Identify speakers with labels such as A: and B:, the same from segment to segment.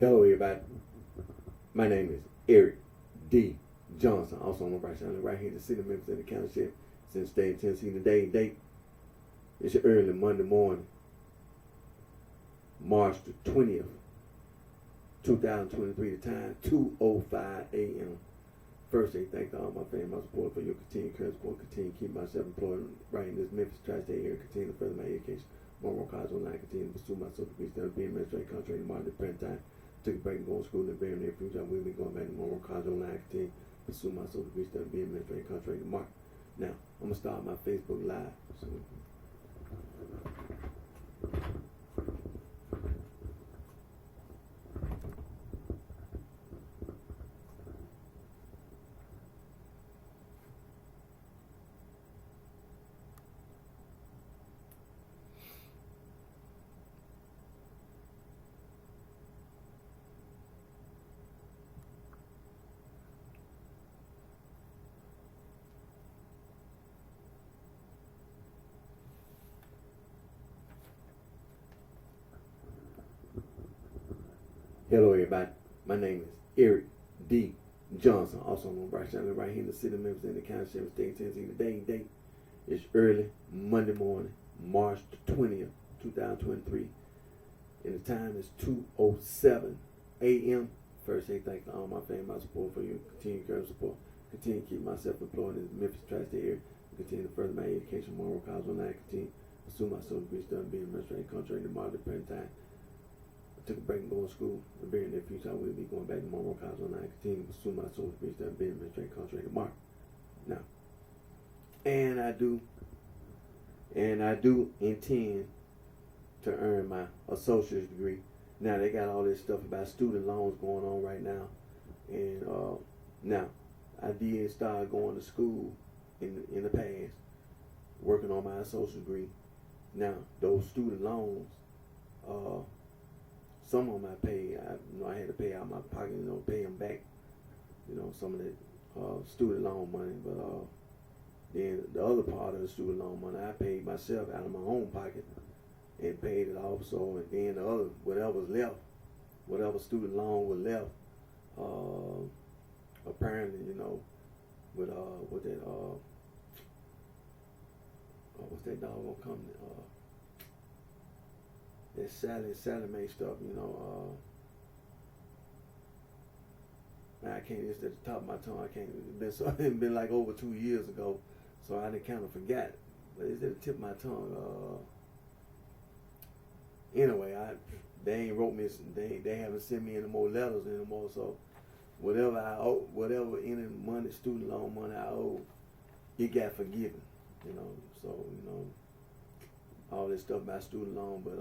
A: Hello, everybody. My name is Eric D. Johnson, also on the BrightShine, right here in the city of Memphis in the county, since state of Tennessee. Today date is early Monday morning, March the 20th, 2023. The time 2:05 a.m. First, I thank all my family, my support for your continued current support. Continue to keep myself employed right in this Memphis tri-state area. Continue to further my education. More college online. Continue to pursue my social degree. Instead of being administrative contract tomorrow at the present time. Took a break and going to school in the very near future. I will be going back to more college online. Continue to pursue my social degree. Instead of being administrative contract tomorrow. Now, I'm gonna start my Facebook Live. So, hello, everybody. My name is Eric D. Johnson, also on BrightShine, right here in the city of Memphis in the county, state of Tennessee. Today date is early Monday morning, March the 20th, 2023, and the time is 2:07 a.m. First, I thank all my family, my support for your continued current support. Continue to keep myself employed in the Memphis tri-state area. Continue to further my education, more college online. Continue to pursue my social degree, study being administrative contract tomorrow at the present time. I took a break and going to school. In the very near future, I will be going back to more college online. Continue to pursue my social degree, study being administrative contract tomorrow. Now, and I do intend to earn my associate's degree. Now they got all this stuff about student loans going on right now, and now I did start going to school in the past, working on my associate's degree. Now those student loans, some of them I paid. I had to pay out of my pocket, pay them back, some of that student loan money. But then the other part of the student loan money, I paid myself out of my own pocket and paid it off. So, and then the other, whatever was left, whatever student loan was left, apparently, with that, what's that doggone company? That Sally Mae stuff, I can't, just at the top of my tongue, I can't, it's been like over 2 years ago, so I done kind of forgot, but it's at the tip of my tongue. Anyway, they ain't wrote me, they haven't sent me any more letters anymore, so whatever I owe, whatever any money, student loan money I owe, it got forgiven, so, all this stuff about student loan, but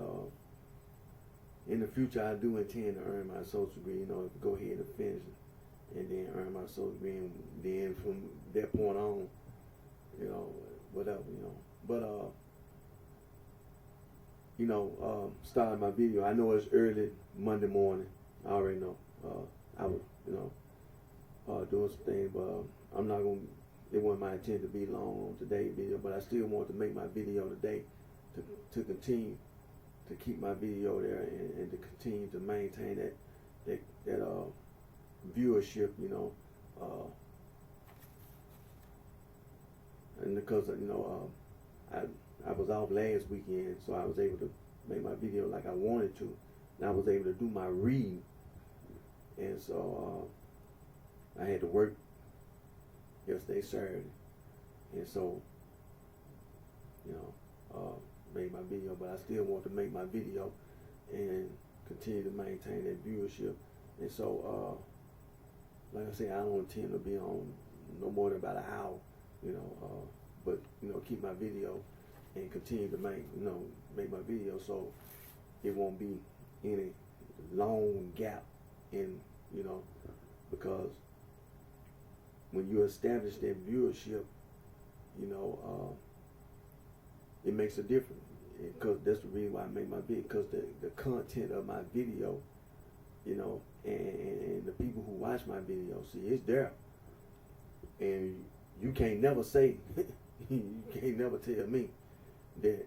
A: in the future I do intend to earn my associate's degree, go ahead and finish it, and then earn my associate's degree, and then from that point on, whatever, but starting my video, I know it's early Monday morning, I already know, I was, doing some things, but I'm not gonna, it wasn't my intent to be long on today's video, but I still want to make my video today to continue to keep my video there and to continue to maintain that viewership, and because I was off last weekend, so I was able to make my video like I wanted to, and I was able to do my reading, and so I had to work yesterday, Saturday, and so made my video, but I still want to make my video and continue to maintain that viewership. And so, like I say, I don't intend to be on no more than about an hour, but keep my video and continue to make my video, so it won't be any long gap in, because when you establish that viewership, it makes a difference, because that's the reason why I make my video, because the content of my video, and the people who watch my video, see, it's there, and you can't never say, you can't never tell me that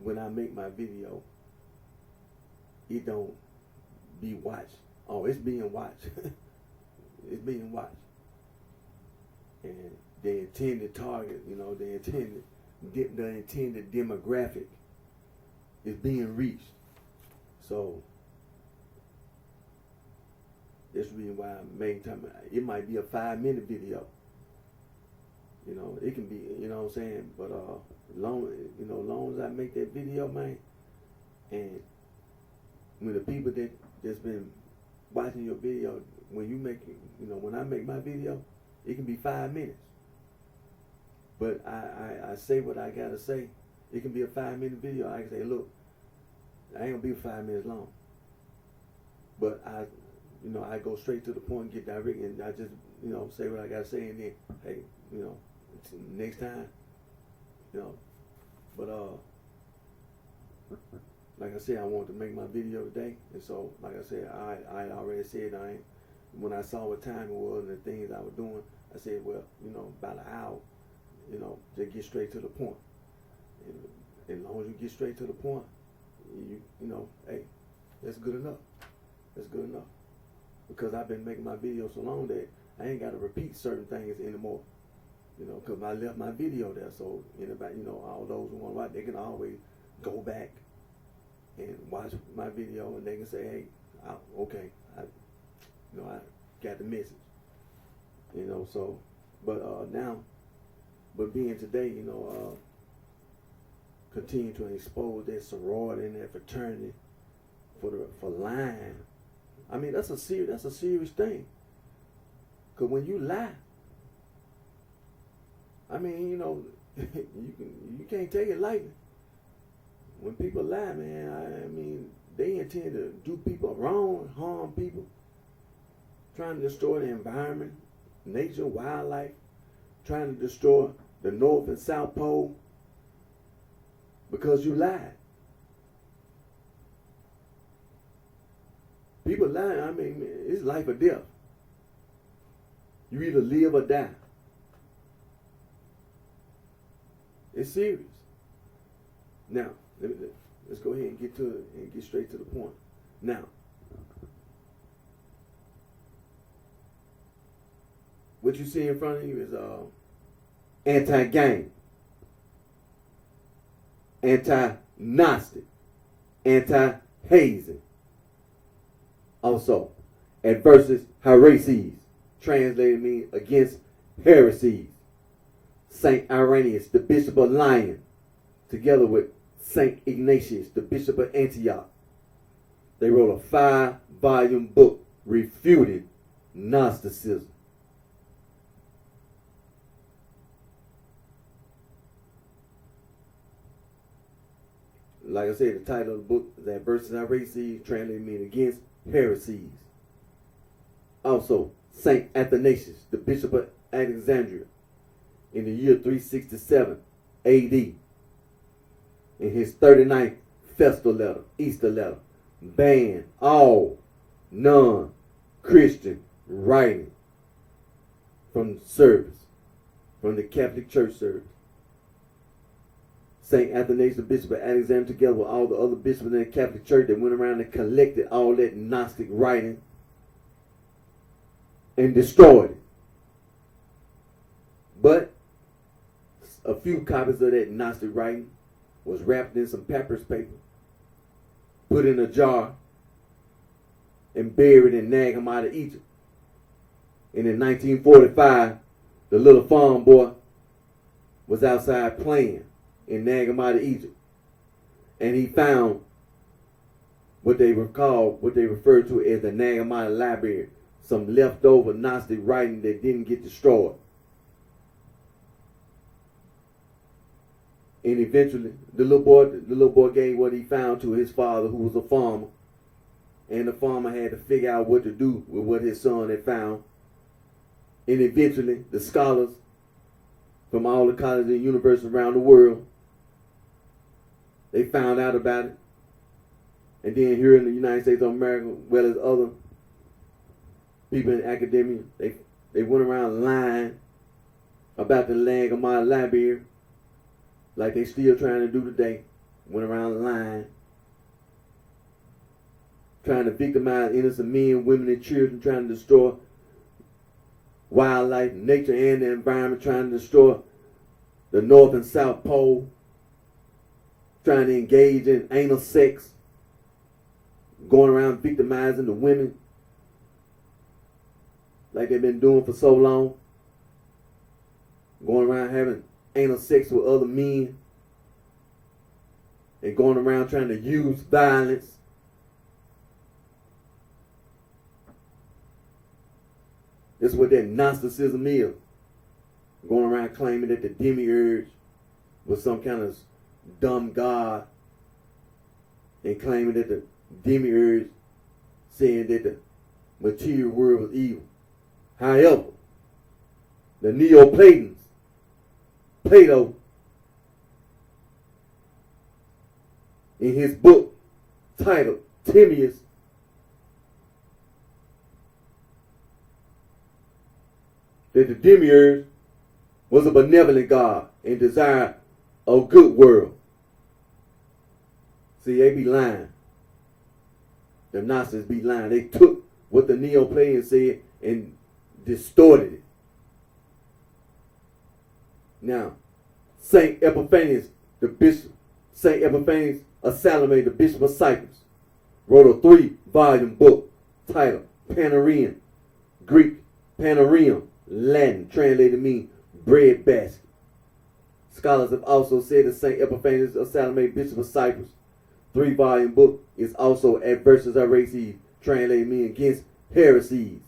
A: when I make my video, it don't be watched. Oh, it's being watched. It's being watched. And the intended target, the intended demographic is being reached. So that's the reason why I'm making time. It might be a 5-minute video. It can be, what I'm saying. But long as I make that video, man, and when the people that's been watching your video, when you make it, when I make my video, it can be 5 minutes. But I say what I gotta say. It can be a 5-minute video. I can say, look, I ain't gonna be 5 minutes long. But I go straight to the point, get direct, and I just, say what I gotta say, and then, hey, next time, but like I said, I wanted to make my video today, and so, like I said, I already said when I saw what time it was and the things I was doing, I said, well, about an hour, just get straight to the point. And as long as you get straight to the point, hey, that's good enough. That's good enough. Because I've been making my videos so long that I ain't got to repeat certain things anymore. Because I left my video there, so anybody, all those who want to watch, they can always go back and watch my video, and they can say, hey, okay, I got the message. So, but being today, continue to expose that sorority and that fraternity for lying. I mean, that's a serious thing. Because when you lie, I mean, you can't take it lightly. When people lie, man, I mean, they intend to do people wrong, harm people, trying to destroy the environment, nature, wildlife, trying to destroy the North and South Pole because you lied. People lie, I mean, it's life or death. You either live or die. It's serious. Now, let's go ahead and get to it and get straight to the point. Now, what you see in front of you is anti-gang, anti-Gnostic, anti-hazing. Also, adversus heresies, translated means against heresies. Saint Irenaeus, the Bishop of Lyon, together with Saint Ignatius, the Bishop of Antioch, they wrote a 5-volume book refuting Gnosticism. Like I said, the title of the book is Adversus Heresies, translated means against heresies. Also, Saint Athanasius, the Bishop of Alexandria, in the year 367 A.D., in his 39th festal letter, Easter letter, banned all non-Christian writing from service, from the Catholic Church service. St. Athanasius, the Bishop of Alexandria, together with all the other bishops in the Catholic Church, that went around and collected all that Gnostic writing and destroyed it. But a few copies of that Gnostic writing was wrapped in some papyrus paper, put in a jar, and buried in Nag Hammadi, Egypt. And in 1945, the little farm boy was outside playing in Nag Hammadi, Egypt, and he found what they referred to as the Nag Hammadi Library, some leftover Gnostic writing that didn't get destroyed. And eventually, the little boy gave what he found to his father, who was a farmer, and the farmer had to figure out what to do with what his son had found. And eventually, the scholars from all the colleges and universities around the world, they found out about it. And then here in the United States of America, as well as other people in academia, they went around lying about the Nag Hammadi Library, like they still trying to do today. Went around lying, trying to victimize innocent men, women, and children, trying to destroy wildlife, nature, and the environment, trying to destroy the North and South Pole, trying to engage in anal sex, going around victimizing the women like they've been doing for so long, going around having anal sex with other men, and going around trying to use violence. That's what that Gnosticism is. Going around claiming that the demiurge was some kind of dumb god, and claiming that the demiurge saying that the material world was evil. However, the Neoplatons, Plato, in his book titled Timaeus, that the demiurge was a benevolent god and desired a good world. See, they be lying. The Gnostics be lying. They took what the Neoplatons said and distorted it. Now, Saint Epiphanius, the bishop, Saint Epiphanius of Salome, the bishop of Cyprus, wrote a 3-volume book titled Panarium, Greek, Panarium, Latin, translated mean bread basket. Scholars have also said that Saint Epiphanius of Salome, bishop of Cyprus, 3-volume book is also Adversus Heresies, translated mean against heresies.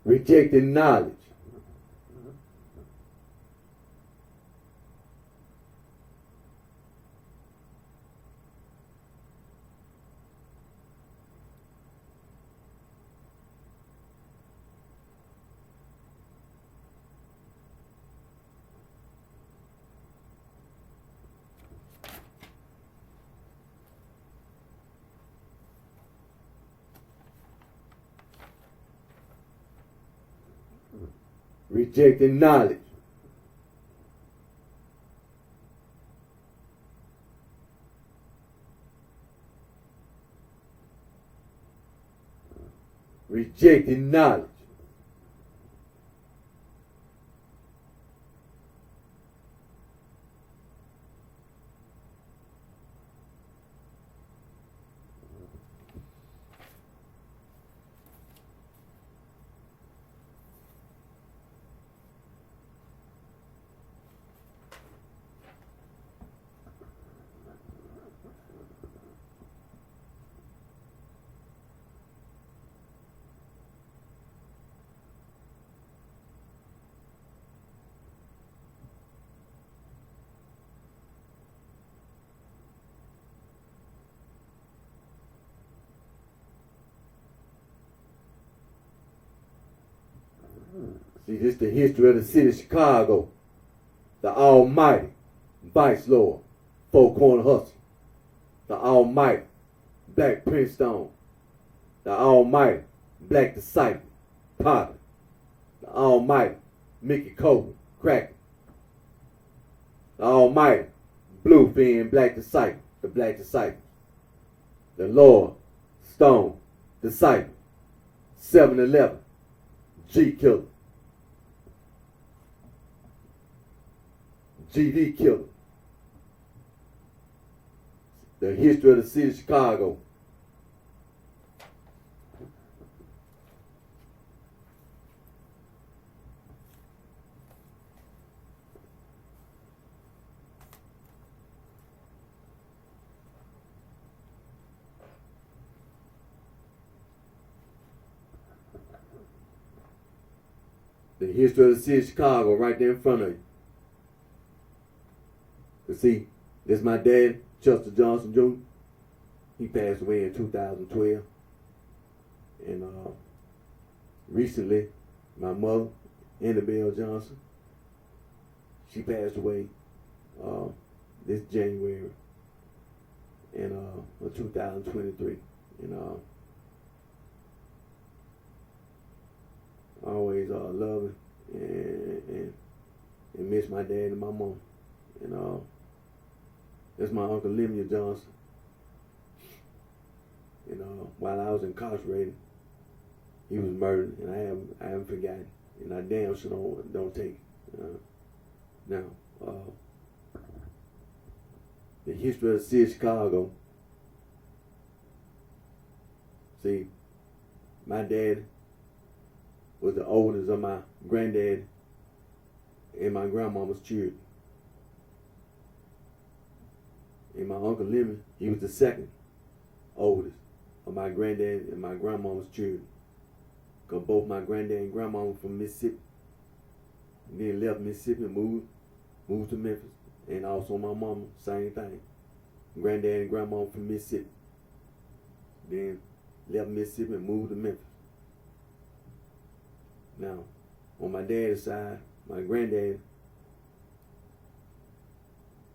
A: Rejecting knowledge. Rejecting knowledge. Rejecting knowledge. See, this is the history of the city of Chicago. The almighty Vice Lord, Four Corner Hustle. The almighty Black Prince Stone. The almighty Black Disciple, Potter. The almighty Mickey Copeland, Cracker. The almighty Bluefin Black Disciple, the Black Disciple. The Lord Stone Disciple, 7-Eleven, G Killer. GD Killer. The history of the city of Chicago. The history of the city of Chicago right there in front of you. You see, this is my dad, Chester Johnson Jr. He passed away in 2012. And recently, my mother, Annabelle Johnson, she passed away this January in 2023. And I always love and miss my dad and my mom. And that's my Uncle Lemuel Johnson. And while I was incarcerated, he was murdered, and I haven't forgotten, and I damn sure don't take it. Now, the history of the city of Chicago. See, my dad was the oldest of my granddad and my grandmama's children. And my Uncle Lemon, he was the second oldest of my granddad and my grandmama's children. Because both my granddad and grandmama were from Mississippi. And then left Mississippi and moved to Memphis. And also my mama, same thing. Granddad and grandmama from Mississippi. Then left Mississippi and moved to Memphis. Now, on my dad's side, my granddad,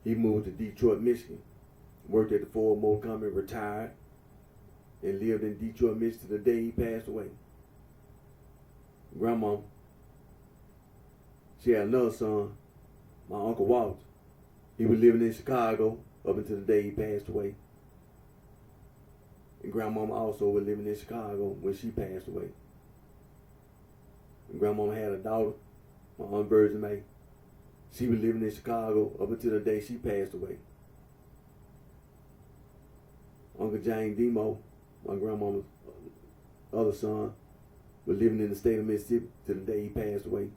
A: he moved to Detroit, Michigan. Worked at the Ford Motor Company, retired, and lived in Detroit, Michigan to the day he passed away. Grandma, she had another son, my Uncle Walter. He was living in Chicago up until the day he passed away. And Grandmama also was living in Chicago when she passed away. And Grandmama had a daughter, my Aunt Virgin May. She was living in Chicago up until the day she passed away. Uncle Jane Demo, my grandmama's other son, was living in the state of Mississippi till the day he passed away.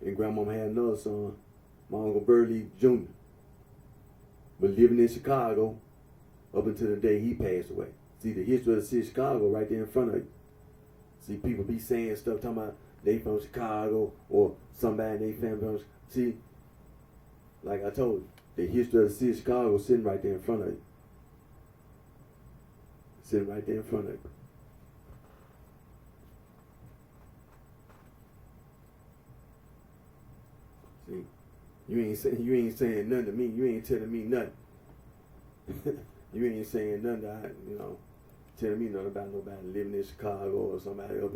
A: And Grandmama had another son, my Uncle Burley Jr., was living in Chicago up until the day he passed away. See, the history of the city of Chicago right there in front of you. See, people be saying stuff talking about they from Chicago or somebody in their family from. See, like I told you, the history of the city of Chicago is sitting right there in front of you. Sitting right there in front of you. See, you ain't saying nothing to me. You ain't telling me nothing. You ain't saying nothing that telling me nothing about nobody living in Chicago or somebody else.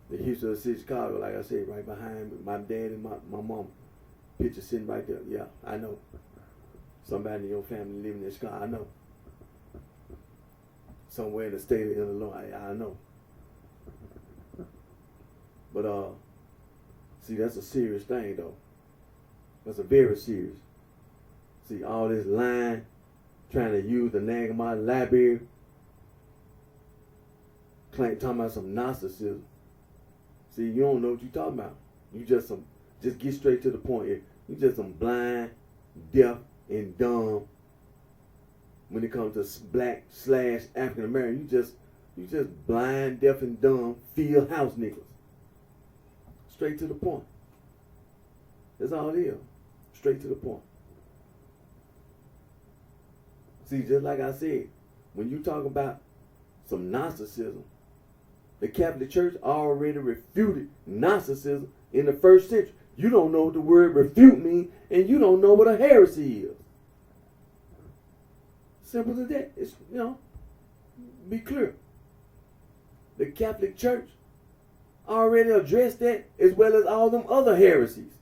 A: The history of the city of Chicago, like I said, right behind my dad and my mom. Picture sitting right there. Yeah, I know. Somebody in your family living in Chicago, I know. Somewhere in the state of Illinois, I know. But see, that's a serious thing though. That's a very serious. See, all this lying, trying to use the name of my library, talking about some narcissism. See, you don't know what you're talking about. You just get straight to the point here. You just some blind, deaf, and dumb. When it comes to black/African American, you just blind, deaf, and dumb field house niggas. Straight to the point. That's all it is. Straight to the point. See, just like I said, when you talk about some narcissism, the Catholic Church already refuted narcissism in the first century. You don't know what the word refute means, and you don't know what a heresy is. Simple as that. It's, be clear. The Catholic Church already addressed that as well as all them other heresies.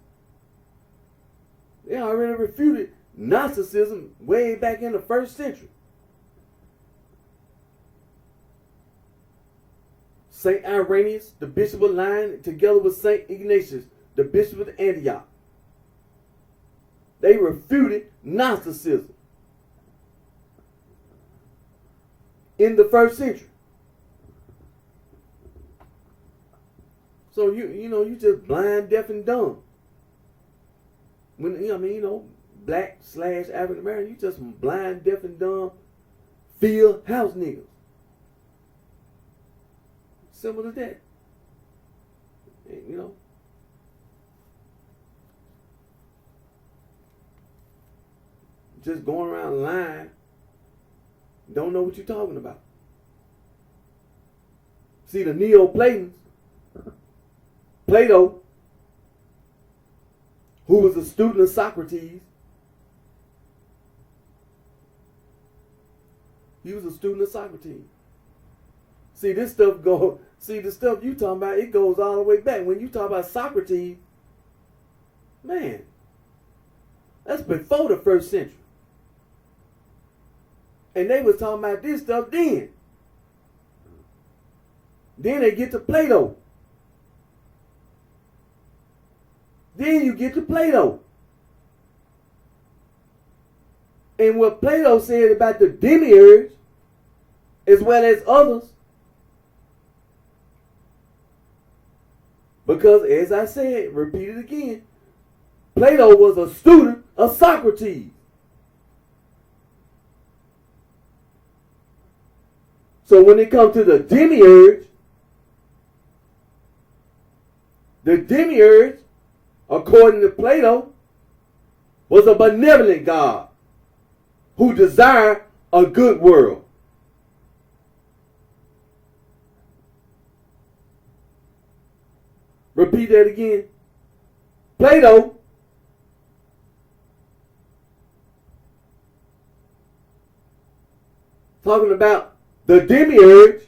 A: They already refuted narcissism way back in the first century. St. Irenaeus, the Bishop of Lyons, together with St. Ignatius, the Bishop of Antioch, they refuted Gnosticism in the first century. So you just blind, deaf, and dumb. When black/African American, you just blind, deaf, and dumb field house niggas. Simple as that. Just going around lying, don't know what you're talking about. See, the Neoplatonists, Plato, who was a student of Socrates, he was a student of Socrates. See, the stuff you talking about, it goes all the way back. When you talk about Socrates, man, that's before the first century. And they was talking about this stuff then. Then they get to Plato. Then you get to Plato. And what Plato said about the demiurge, as well as others, because as I said, repeat it again, Plato was a student of Socrates. So when it comes to the demiurge, according to Plato, was a benevolent God who desired a good world. Repeat that again. Plato talking about the demiurge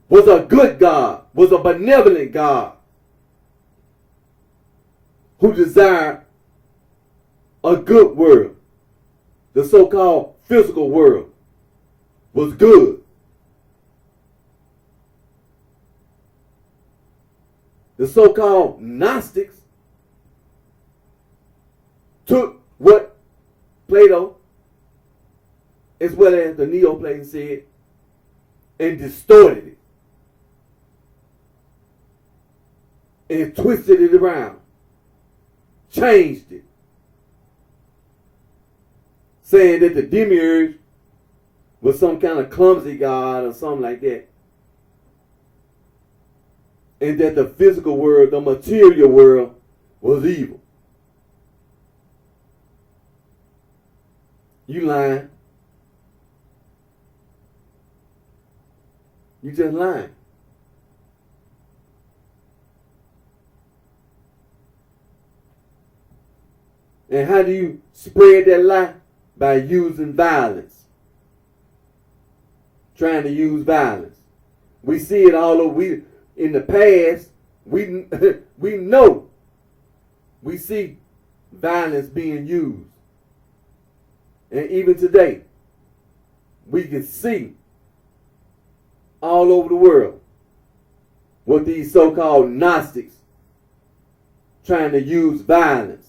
A: was a good God, was a benevolent God who desired a good world. The so-called physical world was good. The so-called Gnostics took what Plato, as well as the Neoplatonists said, and distorted it. And twisted it around. Changed it. Saying that the demiurge was some kind of clumsy God or something like that. And that the physical world, the material world, was evil. You lying. You just lying. And how do you spread that lie? By using violence. Trying to use violence. We see it all over. In the past, we know. We see violence being used. And even today, we can see all over the world what these so-called Gnostics trying to use violence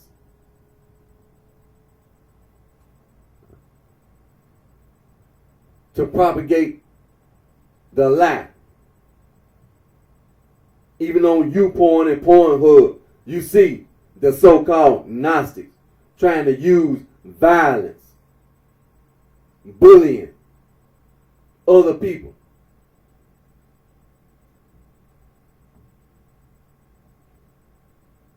A: to propagate the lie. Even on YouPorn and Pornhub, you see the so-called Gnostics trying to use violence, bullying other people.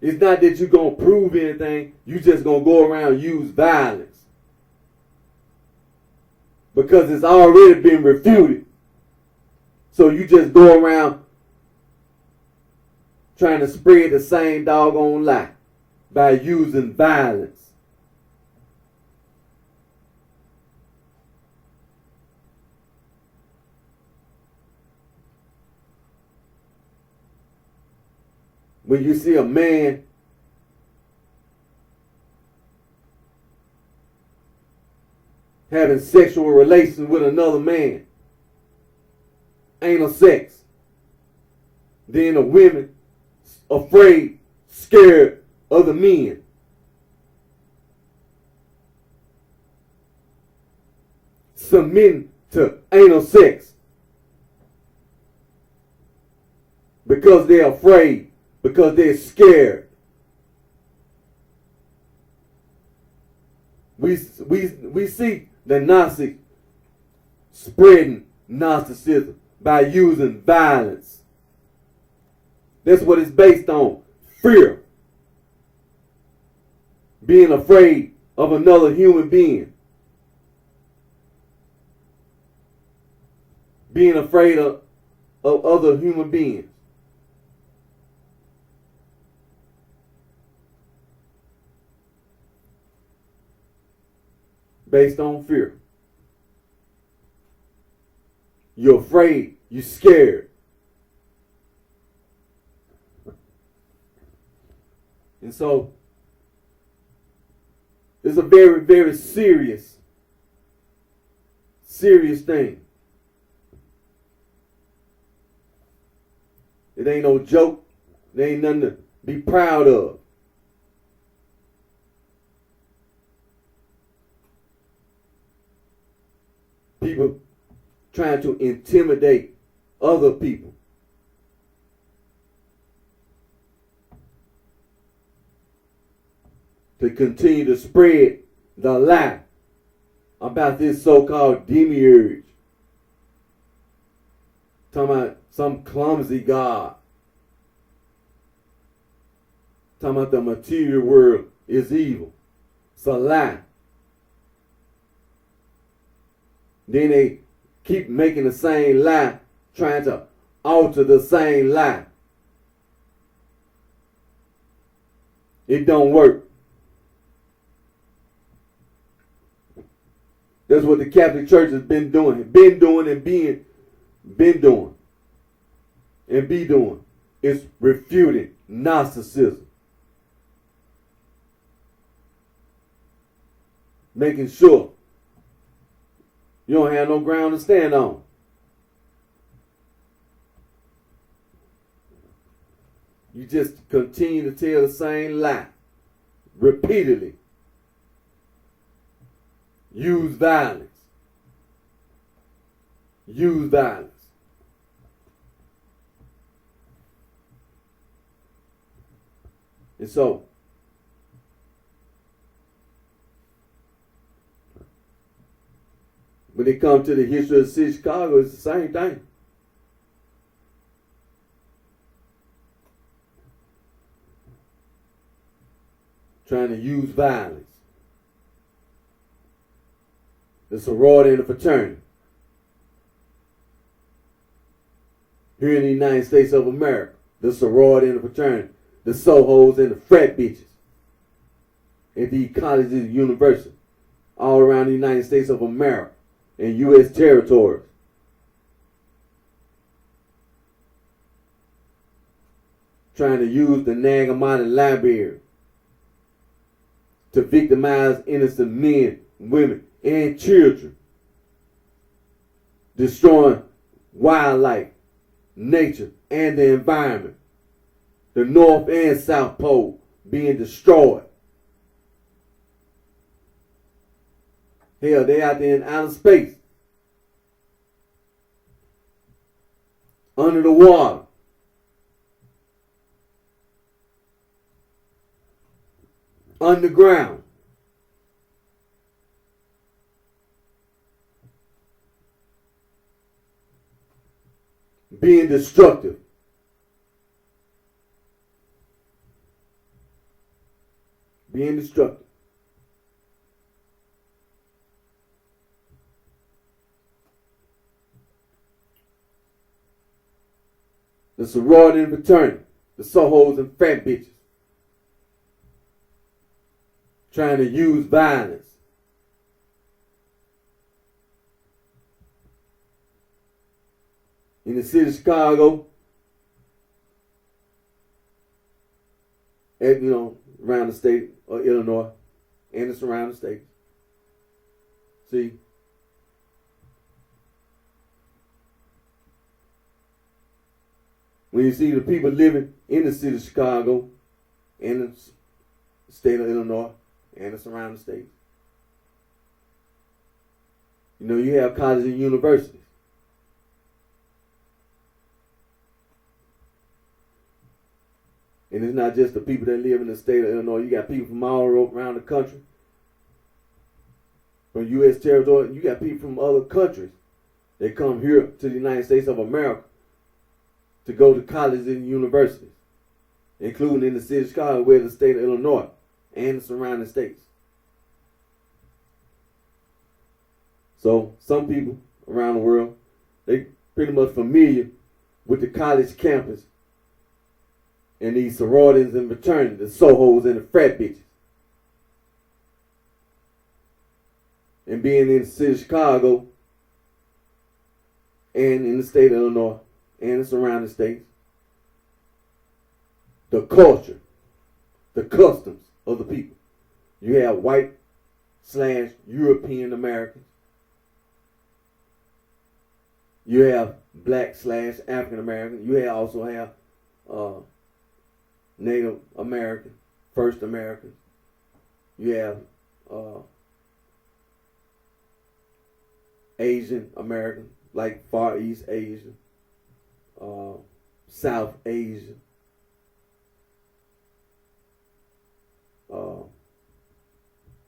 A: It's not that you're going to prove anything. You just going to go around and use violence. Because it's already been refuted. So you just go around trying to spread the same doggone lie by using violence. When you see a man having sexual relations with another man, anal sex, then the women afraid, scared of the men. Submitting to anal sex because they're afraid, because they're scared. We see the Gnostics spreading Gnosticism by using violence. That's what it's based on. Fear. Being afraid of another human being. Being afraid of other human beings. Based on fear. You're afraid. You're scared. And so, it's a very, very serious thing. It ain't no joke. There ain't nothing to be proud of. People trying to intimidate other people. To continue to spread the lie about this so-called demiurge. Talking about some clumsy God. Talking about the material world is evil. It's a lie. Then they keep making the same lie, trying to alter the same lie. It don't work. That's what the Catholic Church has been doing and be doing. It's refuting Gnosticism. Making sure you don't have no ground to stand on. You just continue to tell the same lie repeatedly. Use violence. Use violence. And so, when it comes to the history of the city of Chicago, it's the same thing. Trying to use violence. The sorority and the fraternity. Here in the United States of America, the sorority and the fraternity, the sohos and the frat bitches at the colleges and universities all around the United States of America and U.S. territories. Trying to use the Nagamani library to victimize innocent men, women, and children. Destroying wildlife, nature, and the environment. The North and South Pole being destroyed. Hell, they out there in outer space. Under the water. Underground. Being destructive. Being destructive. The sorority and fraternity, the sohos and fat bitches, trying to use violence. In the city of Chicago, and around the state of Illinois and the surrounding states. See, when you see the people living in the city of Chicago and the state of Illinois and the surrounding states, you have colleges and universities. And it's not just the people that live in the state of Illinois. You got people from all around the country. From U.S. territory. You got people from other countries that come here to the United States of America to go to colleges and universities, including in the city of Chicago, where the state of Illinois and the surrounding states. So some people around the world, they pretty much familiar with the college campus and these sororities and fraternities, the sohos and the frat bitches. And being in the city of Chicago and in the state of Illinois and the surrounding states, the culture, the customs of the people. You have white/European Americans. You have black/African Americans. You also have Native American, First Americans. You have Asian American, like Far East Asia, South Asia,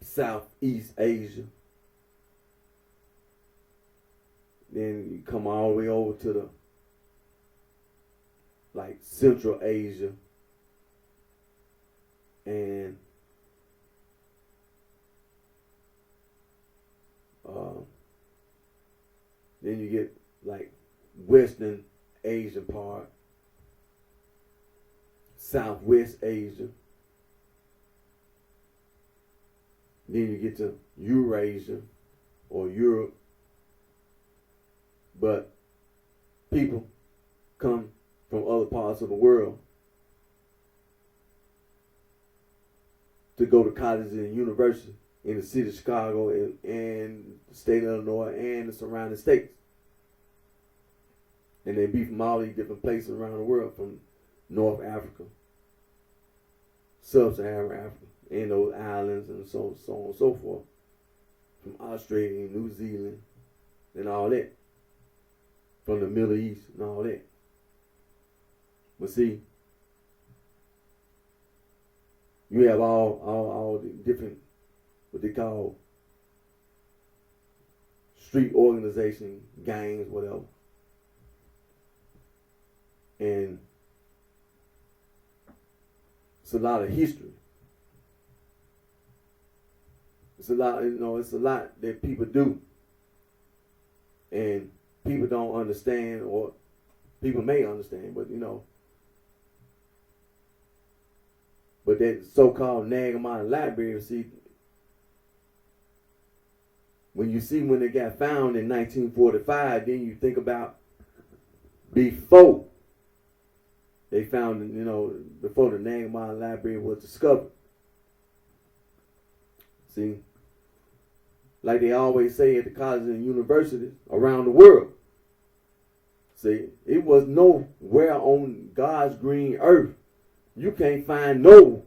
A: Southeast Asia. Then you come all the way over to the Central Asia and then you get Western Asian part, Southwest Asia. Then you get to Eurasia or Europe. But people come from other parts of the world to go to colleges and universities in the city of Chicago and the state of Illinois and the surrounding states. And they be from all these different places around the world, from North Africa, Sub-Saharan Africa, and those islands and so on and so forth. From Australia and New Zealand and all that. From the Middle East and all that. But see, you have all the different, what they call street organization, gangs, whatever. And it's a lot of history. It's a lot, it's a lot that people do. And people don't understand, or people may understand, but but that so-called Nagamon library, see, when they got found in 1945, then you think about before they found, before the Nagamon library was discovered. See, like they always say at the colleges and universities around the world. See, it was nowhere on God's green earth. You can't find no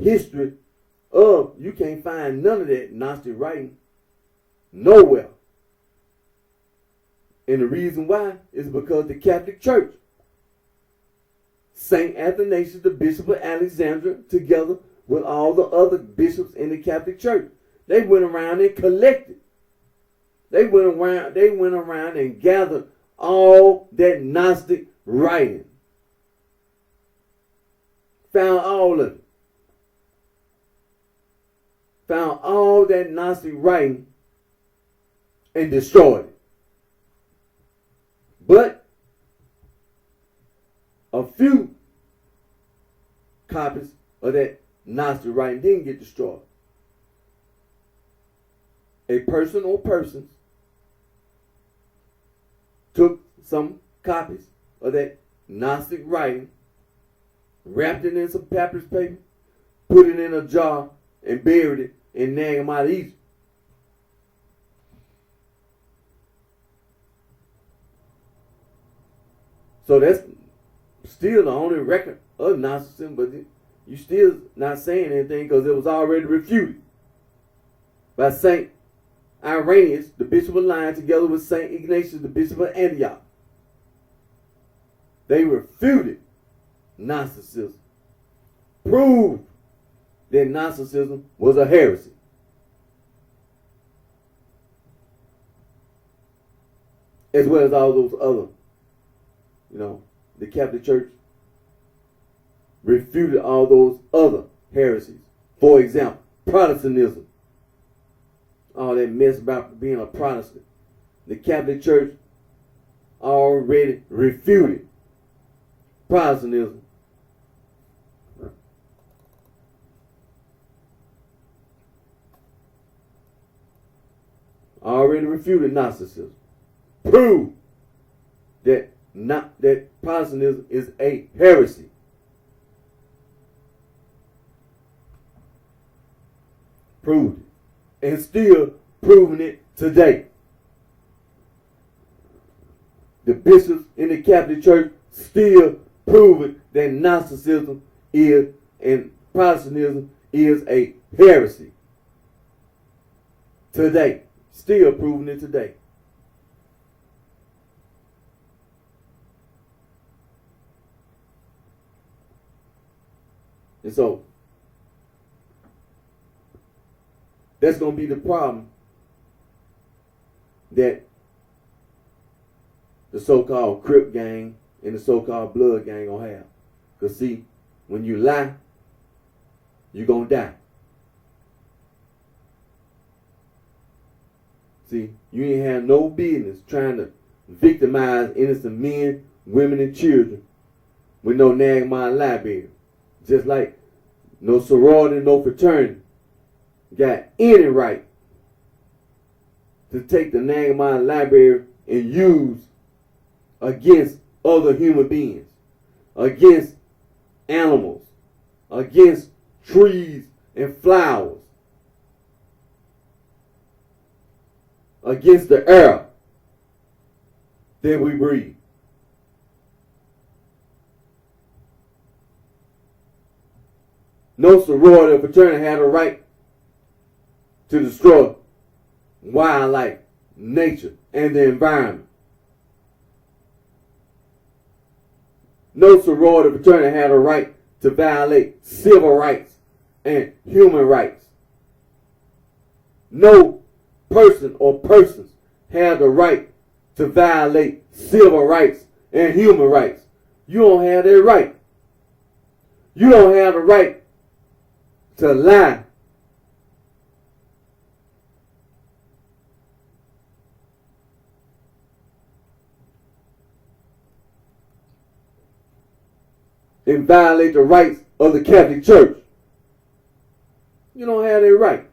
A: history you can't find none of that Gnostic writing nowhere. And the reason why is because the Catholic Church, St. Athanasius, the Bishop of Alexandria, together with all the other bishops in the Catholic Church, they went around and collected. They went around and gathered all that Gnostic writing. Found all of it. Found all that Gnostic writing and destroyed it. But a few copies of that Gnostic writing didn't get destroyed. A person or persons took some copies of that Gnostic writing, wrapped it in some papyrus paper, put it in a jar, and buried it in Nagamon, Egypt. So that's still the only record of Gnosticism, but you still not saying anything because it was already refuted by St. Irenaeus, the Bishop of Lyons, together with St. Ignatius, the Bishop of Antioch. They refuted Gnosticism, proved that Gnosticism was a heresy. As well as all those other, the Catholic Church refuted all those other heresies. For example, Protestantism. All that mess about being a Protestant. The Catholic Church already refuted Protestantism. Already refuted Gnosticism. Proved that Protestantism is a heresy. Proved it. And still proving it today. The bishops in the Catholic Church still proving that Gnosticism is and Protestantism is a heresy. Today. Still proving it today. And so, that's going to be the problem that the so-called Crip gang and the so-called Blood gang going to have. Because see, when you lie, you're going to die. See, you ain't have no business trying to victimize innocent men, women, and children with no Nagamon library. Just like no sorority, no fraternity got any right to take the Nagamon library and use against other human beings, against animals, against trees and flowers, against the air that we breathe. No sorority or fraternity had a right to destroy wildlife, nature, and the environment. No sorority or fraternity had a right to violate civil rights and human rights. No person or persons have the right to violate civil rights and human rights. You don't have that right. You don't have the right to lie. And violate the rights of the Catholic Church. You don't have that right.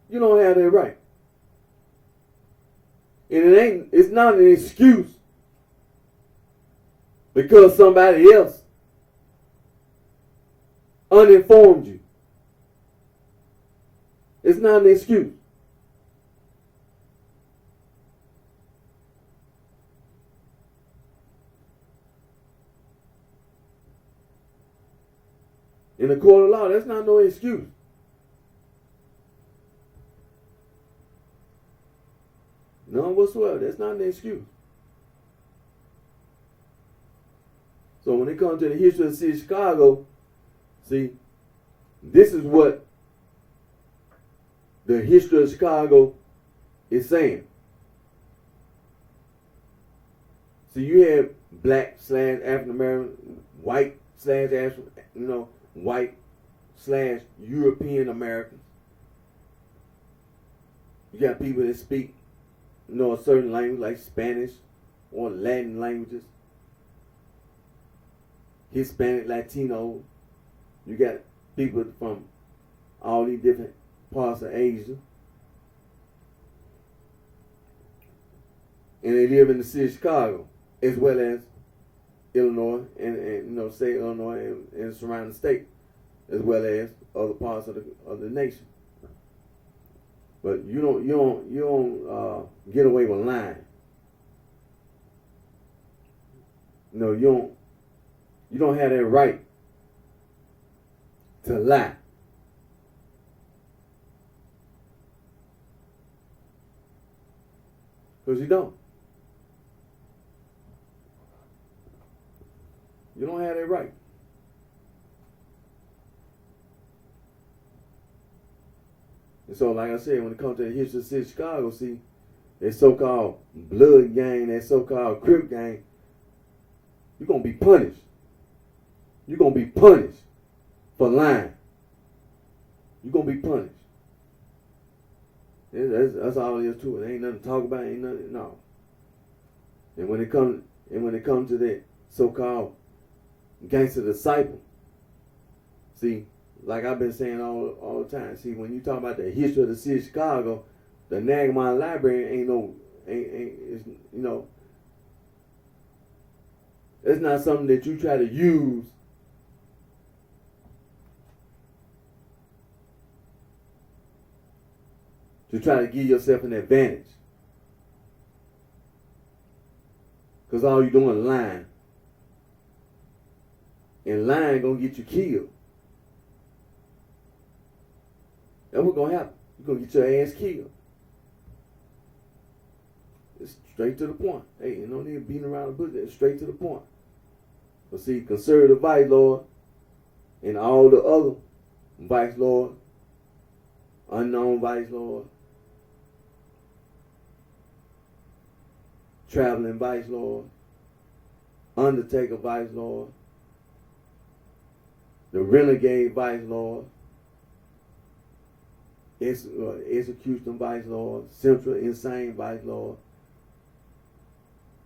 A: You don't have that right. And it's not an excuse because somebody else uninformed you. It's not an excuse. In the court of law, that's not no excuse. None whatsoever. That's not an excuse. So when it comes to the history of the city of Chicago, see, this is what the history of Chicago is saying. See, you have black / African American, white / white / European Americans. You got people that speak, a certain language like Spanish or Latin languages. Hispanic, Latino. You got people from all these different parts of Asia. And they live in the city of Chicago, as well as Illinois and state Illinois and surrounding state, as well as other parts of the nation. But you don't get away with lying. No, you don't have that right to lie. Because you don't. You don't have that right. And so, like I said, when it comes to the history of the city of Chicago, see, that so-called blood gang, that so-called Crip gang, you're going to be punished. You're going to be punished for lying. You're going to be punished. That's all there is to it. There ain't nothing to talk about. Ain't nothing, no. And when it comes to that so-called gangster disciple, see, like I've been saying all the time. See, when you talk about the history of the city of Chicago, the Nagamon Library it's not something that you try to use to try to give yourself an advantage. Because all you're doing is lying. And lying gonna get you killed. That's what's gonna happen. You're gonna get your ass killed. It's straight to the point. Hey, you don't need beating around the bush. It's straight to the point. But see, conservative vice lord and all the other vice lord, unknown vice lord, traveling vice lord, undertaker vice lord, the renegade vice lord, execution vice lord, central insane vice lord,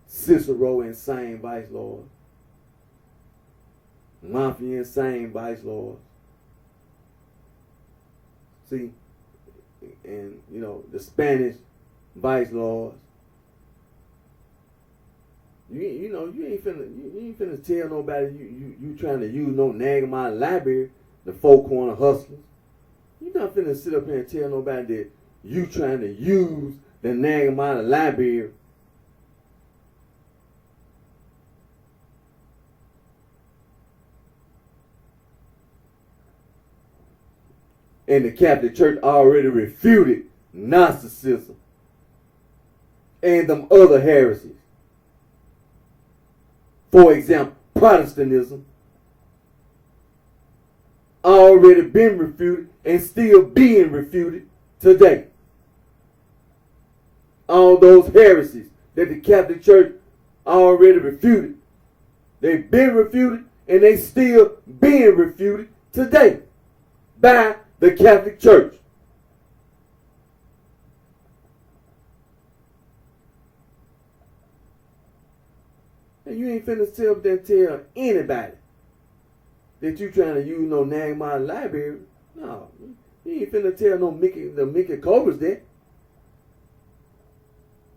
A: Cicero insane vice lord, mafia insane vice lord. See, and the Spanish vice lords. You ain't finna tell nobody you trying to use no Nagamon Library, the four corner hustlers. You not finna sit up here and tell nobody that you trying to use the Nagamon Library and the Catholic Church already refuted Gnosticism and them other heresies. For example, Protestantism already been refuted and still being refuted today. All those heresies that the Catholic Church already refuted. They've been refuted and they still being refuted today by the Catholic Church. And you ain't finna tell anybody that you trying to use no Nagmar library. No, you ain't finna tell the Mickey Cobras that.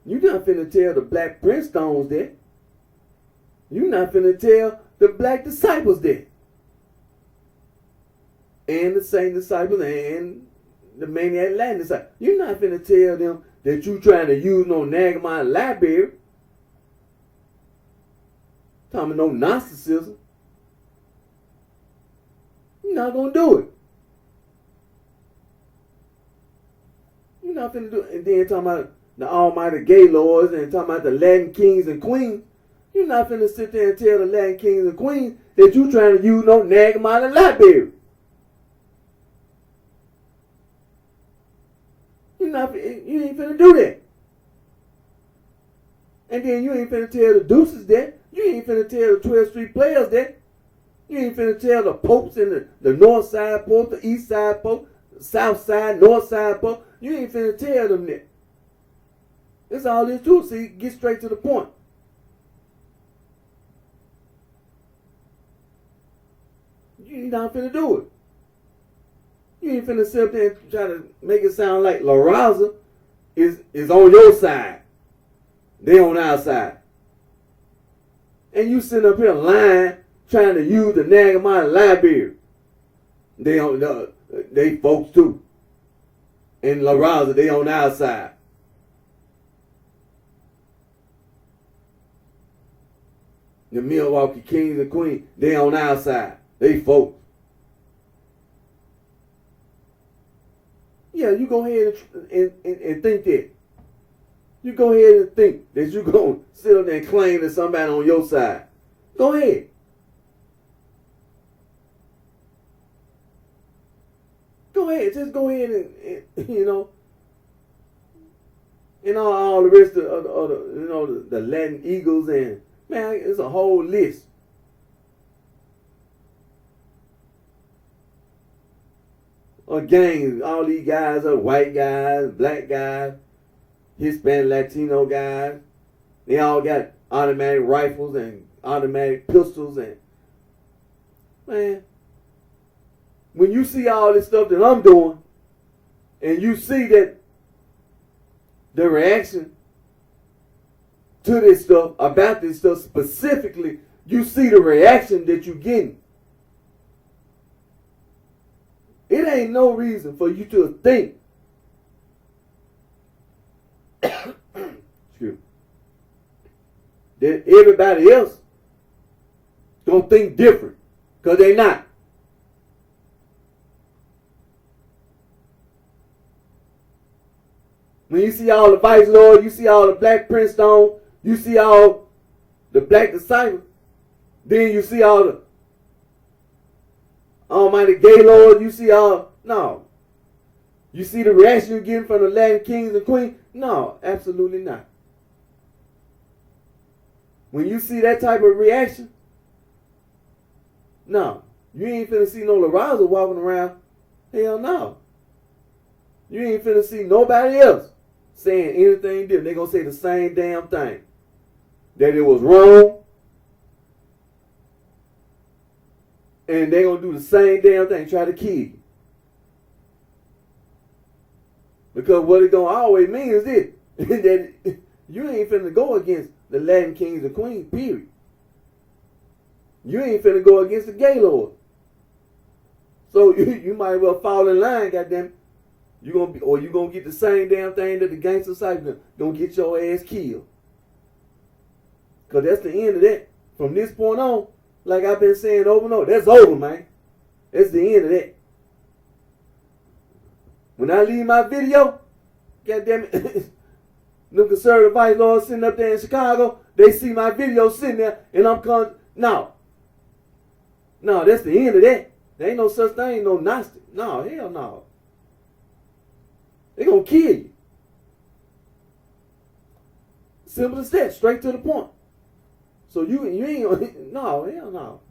A: You not finna tell the Black Princestones that. You not finna tell the Black Disciples that. And the Saint Disciples and the Maniac Latin Disciples. You not finna tell them that you trying to use no Nagmar library. Talking about no Gnosticism. You're not gonna do it. You're not finna do it. And then talking about the almighty gay lords and talking about the Latin kings and queens. You're not finna sit there and tell the Latin kings and queens that you trying to use no Nagmar library. You ain't finna do that. And then you ain't finna tell the deuces that. You ain't finna tell the 12th Street players that. You ain't finna tell the popes in the north side pope, the east side pope, the south side, north side pope. You ain't finna tell them that. That's all this too. See, get straight to the point. You ain't not finna do it. You ain't finna sit up there and try to make it sound like La Raza is on your side. They on our side. And you sitting up here lying, trying to use the Nagmar library. They folks too. And La Raza, they on our side. The Milwaukee Kings and Queens, they on our side. They folks. Yeah, you go ahead and think that. You go ahead and think that you're going to sit up there and claim that somebody on your side. Go ahead. Go ahead. Just go ahead and you know, and all the rest of the Latin Eagles and, man, it's a whole list. Of gangs. All these guys are white guys, black guys, Hispanic, Latino guys. They all got automatic rifles and automatic pistols. And, man, when you see all this stuff that I'm doing, and you see that the reaction to this stuff, about this stuff specifically, you see the reaction that you're getting. It ain't no reason for you to think that everybody else gonna think different, because they not. When you see all the Vice Lord, you see all the Black Princeton, you see all the Black Disciples, then you see all the almighty gay lord, you see all, no. You see the reaction you're getting from the Latin kings and queens? No, absolutely not. When you see that type of reaction, no. You ain't finna see no La Raza walking around. Hell no. You ain't finna see nobody else saying anything different. They're gonna say the same damn thing. That it was wrong. And they're going to do the same damn thing, try to kill you. Because what it going to always mean is this, that you ain't finna go against the Latin kings and queens, period. You ain't finna go against the gay lord. So you might as well fall in line, goddamn. You gonna get the same damn thing that the gangster cycle gonna get your ass killed. Because that's the end of that. From this point on, like I've been saying over and over, that's over, man. That's the end of that. When I leave my video, goddamn it, them conservative vice lords sitting up there in Chicago, they see my video sitting there, and I'm coming. No, that's the end of that. There ain't no such thing, no Gnostic. No, hell no. They're going to kill you. Simple as that, straight to the point. So you ain't, no, hell no.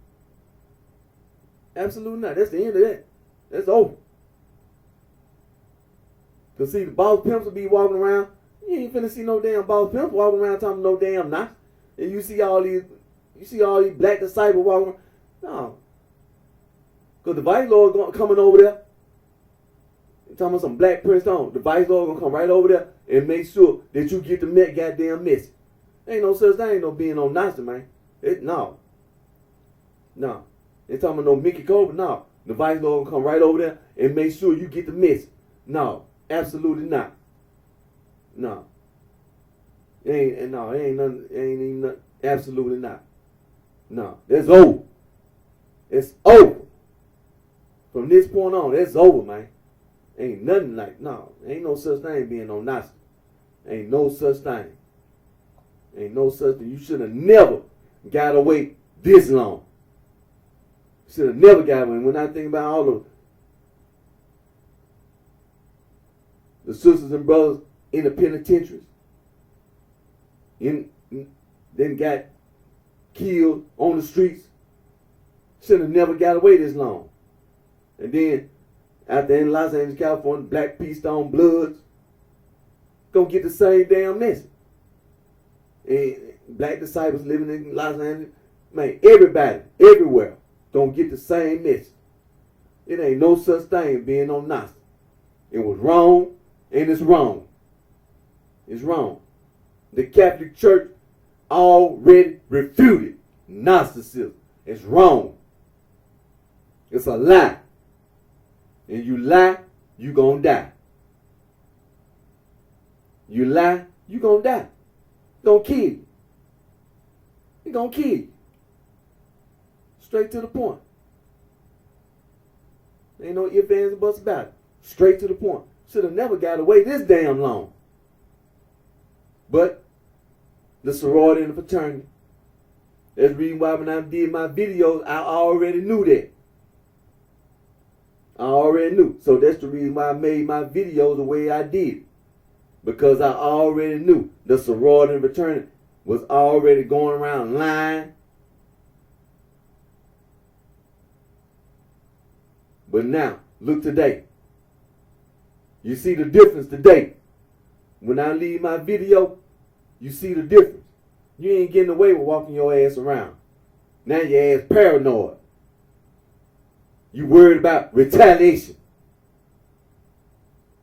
A: Absolutely not. That's the end of that. That's over. Because see, the boss pimps will be walking around. You ain't finna see no damn boss pimps walking around talking no damn knots. And you see all these black disciples walking around. No. Because the vice lord coming over there. Talking about some black prince on. The vice lord gonna come right over there and make sure that you get the goddamn message. Ain't no such thing, no being no Nazi, man. No. They talking about no Mickey Cobra. No. The vice lord gonna come right over there and make sure you get the message. No. Absolutely not. No. It ain't nothing. It ain't even nothing. Absolutely not. No. That's over. It's over. From this point on, it's over, man. Ain't nothing like, no. Ain't no such thing being no Nazi. Ain't no such thing. Ain't no such thing. You should have never got away this long. Should have never got away. When I think about all of the sisters and brothers in the penitentiaries, then got killed on the streets, should have never got away this long. And then, out there in Los Angeles, California, Black Peace Stone Bloods gonna get the same damn message. And black disciples living in Los Angeles, man, everybody, everywhere, gonna get the same message. It ain't no such thing being no Nazi. It was wrong, and it's wrong. It's wrong. The Catholic Church already refuted Gnosticism. It's wrong. It's a lie. And you lie, you gonna die. You lie, you gonna die. Gonna kill you. He gonna kill you. Straight to the point. Ain't no ifs, ands, or buts about it. Straight to the point. Should have never got away this damn long. But the sorority and the fraternity. That's the reason why when I did my videos, I already knew that. I already knew. So that's the reason why I made my videos the way I did. Because I already knew the sorority and fraternity was already going around lying. But now, look today. You see the difference today. When I leave my video, you see the difference. You ain't getting away with walking your ass around. Now your ass paranoid. You worried about retaliation.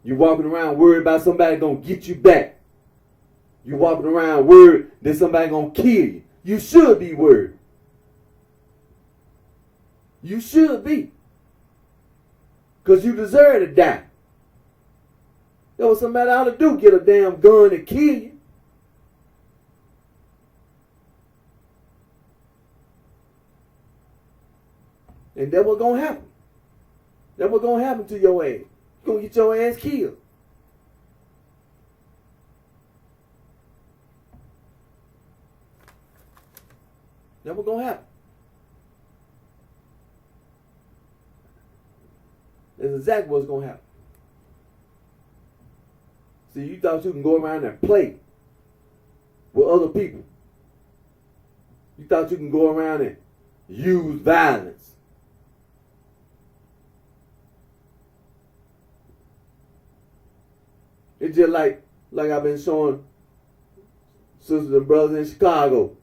A: You walking around worried about somebody gonna get you back. You walking around worried that somebody gonna kill you. You should be worried. You should be. Because you deserve to die. That's what somebody ought to do, get a damn gun and kill you. And that's what's going to happen. That's what's going to happen to your ass. You're going to get your ass killed. That's what's going to happen. That's exactly what's going to happen. See, you thought you can go around and play with other people. You thought you can go around and use violence. It's just like I've been showing sisters and brothers in Chicago.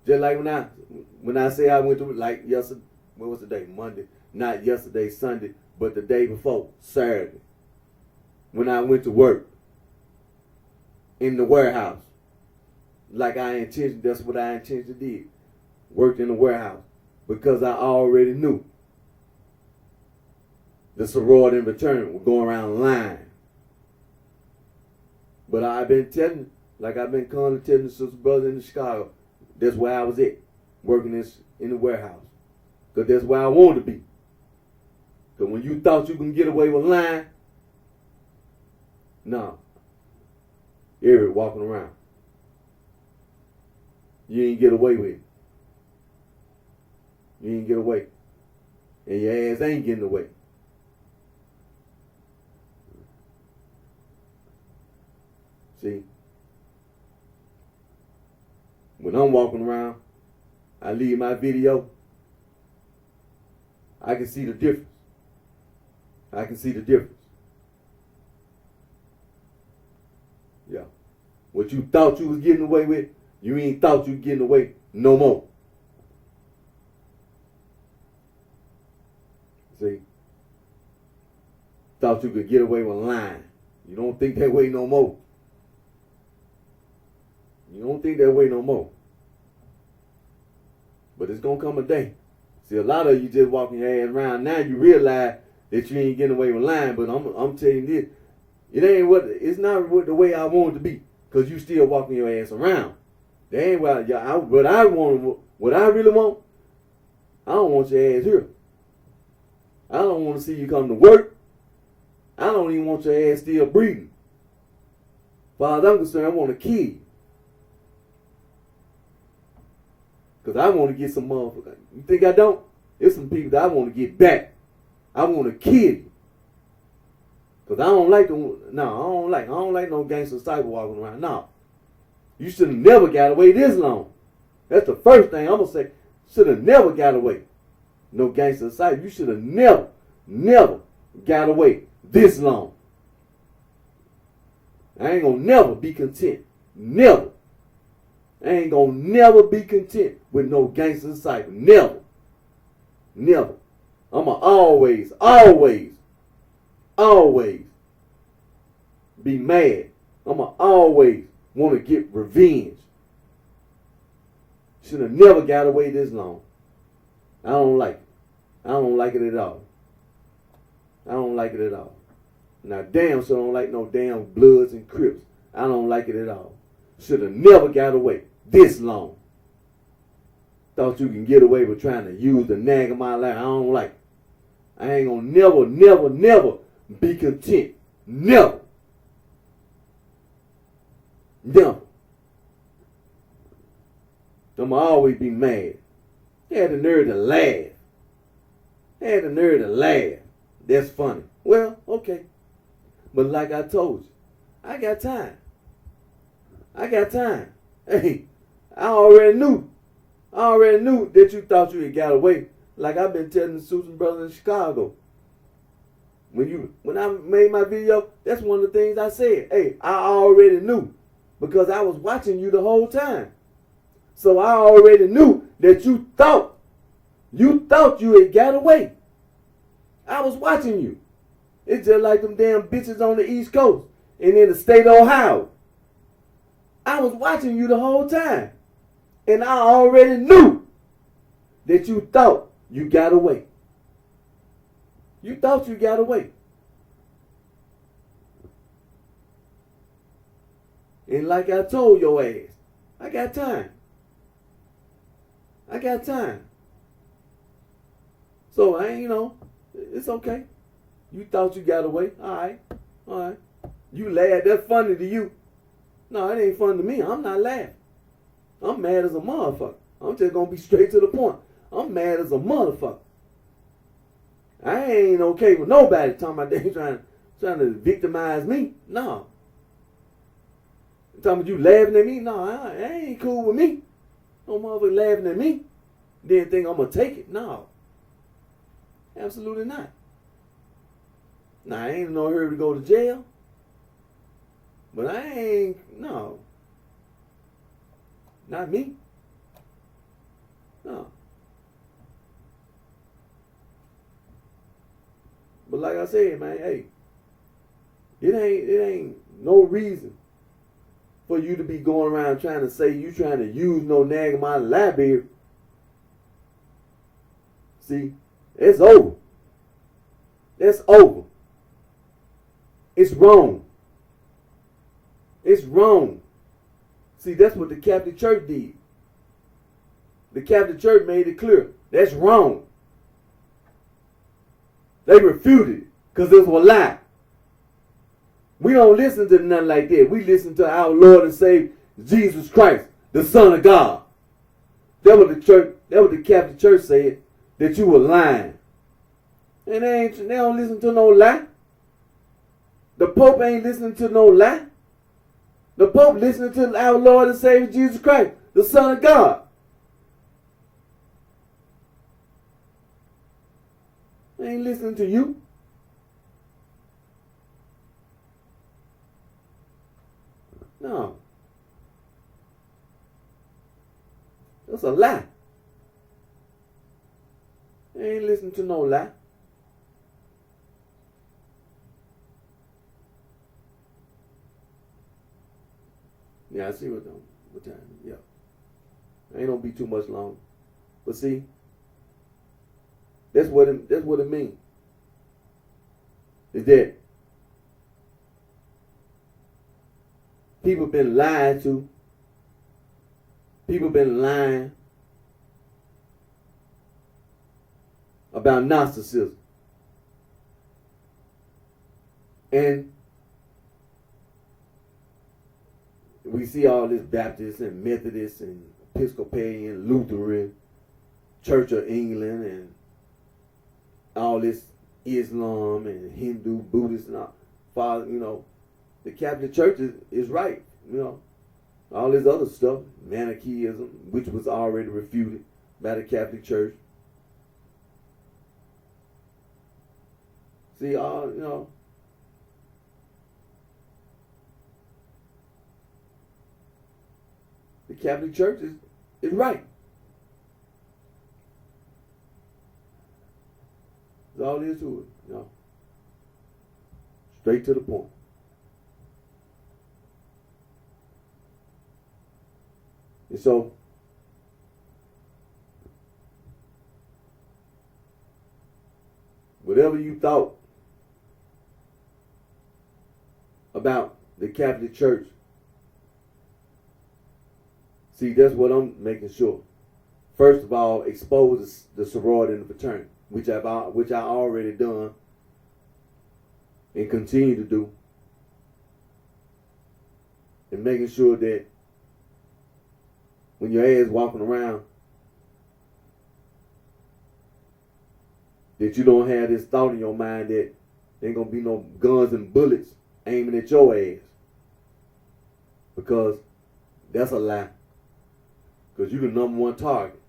A: Just like when I say I went to, like yesterday, what was the day? Monday. Not yesterday, Sunday, but the day before, Saturday. When I went to work in the warehouse. Like that's what I intentionally did. Worked in the warehouse. Because I already knew the sorority and fraternity were going around lying. But I've been telling, like I've been calling telling the sister brothers in Chicago, that's where I was at, working in the warehouse. Because that's where I wanted to be. Because when you thought you can get away with lying, no. Eric walking around. You ain't get away with it. You ain't get away. And your ass ain't getting away. See? When I'm walking around, I leave my video, I can see the difference. I can see the difference. Yeah. What you thought you was getting away with, you ain't thought you was getting away no more. See? Thought you could get away with lying. You don't think that way no more. You don't think that way no more. But it's going to come a day. See, a lot of you just walking your ass around. Now you realize that you ain't getting away with lying. But I'm telling you this. It's not the way I want it to be. Because you still walking your ass around. That ain't what I really want. I don't want your ass here. I don't want to see you come to work. I don't even want your ass still breathing. As far as I'm concerned, I want to kill you. Because I want to get some motherfuckers. You think I don't? There's some people that I want to get back. I want to kill you. Because I don't like no gangster cyber walking around. No. You should have never got away this long. That's the first thing I'm going to say. Should have never got away. No gangster cyber. You should have never got away this long. I ain't going to never be content. Never. I ain't gonna never be content with no gangster cyber. Never. Never. I'ma always be mad. I'ma always want to get revenge. Should have never got away this long. I don't like it. I don't like it at all. I don't like it at all. Now damn sure don't like no damn Bloods and Crips. I don't like it at all. Should have never got away this long. Thought you can get away with trying to use the nag of my life. I don't like it. I ain't gonna never be content. Never. Never. I'ma always be mad. They had the nerve to laugh. That's funny. Well, okay. But like I told you, I got time. Hey, I already knew that you thought you had got away. Like I've been telling the Susan brothers in Chicago. When I made my video, that's one of the things I said. Hey, I already knew because I was watching you the whole time. So I already knew that you thought you had got away. I was watching you. It's just like them damn bitches on the East Coast and in the state of Ohio. I was watching you the whole time. And I already knew that you thought you got away. You thought you got away. And like I told your ass, I got time. So, it's okay. You thought you got away. All right. You laughed. That's funny to you. No, it ain't fun to me. I'm not laughing. I'm mad as a motherfucker. I'm just going to be straight to the point. I'm mad as a motherfucker. I ain't okay with nobody talking about they trying to victimize me. No. Talking about you laughing at me? No, I ain't cool with me. No motherfucker laughing at me. Didn't think I'm going to take it. No. Absolutely not. Now, I ain't in no hurry to go to jail. But I ain't, no. Not me. No. But like I said, man, hey, it ain't no reason for you to be going around trying to say you trying to use no nag of my library. See, it's over. That's over. It's wrong. It's wrong. See, that's what the Catholic Church did. The Catholic Church made it clear. That's wrong. They refuted it because it was a lie. We don't listen to nothing like that. We listen to our Lord and Savior, Jesus Christ, the Son of God. That what the Catholic Church said, that you were lying. And they don't listen to no lie. The Pope ain't listening to no lie. up listening to our Lord and Savior Jesus Christ, the Son of God. They ain't listening to you. No. That's a lie. They ain't listening to no lie. Yeah, I see what time. Yeah. Ain't gonna be too much long. But see, that's what it means. Is that people been lied to. People been lying about Gnosticism. And we see all this Baptist and Methodist and Episcopalian, Lutheran, Church of England, and all this Islam and Hindu, Buddhist, and all. Father, the Catholic Church is right. All this other stuff, Manichaeism, which was already refuted by the Catholic Church. See, the Catholic Church is right. That's all there is to it, Straight to the point. And so, whatever you thought about the Catholic Church, see, that's what I'm making sure. First of all, expose the sorority and the fraternity, which I already done and continue to do, and making sure that when your ass walking around, that you don't have this thought in your mind that there ain't gonna be no guns and bullets aiming at your ass, because that's a lie. Because you're the number one target.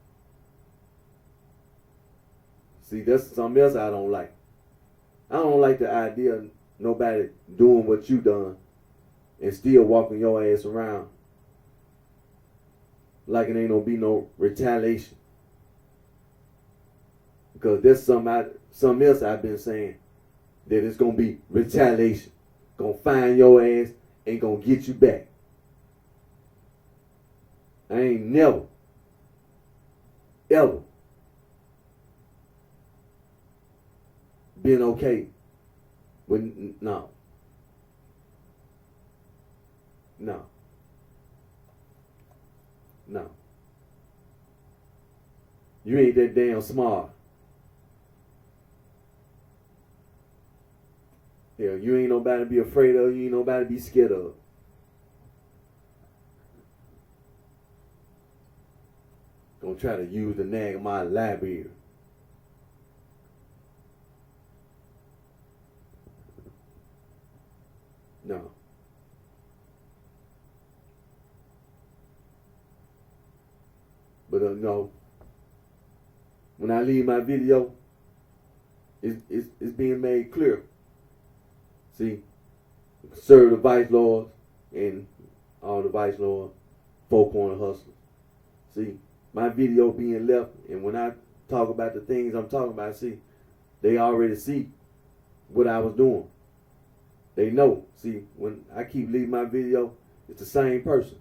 A: See, that's something else I don't like. I don't like the idea of nobody doing what you done and still walking your ass around like it ain't gonna be no retaliation. Because there's something else I've been saying, that it's gonna be retaliation. Gonna find your ass and gonna get you back. I ain't never, ever been okay with no. You ain't that damn smart. Yeah, you ain't nobody to be afraid of. You ain't nobody to be scared of. Gonna try to use the nag of my library. No. But no. When I leave my video, it's being made clear. See, conservative vice lords and all the vice lords, four-corner hustlers. See, my video being left, and when I talk about the things I'm talking about, see, they already see what I was doing. They know. See, when I keep leaving my video, it's the same person.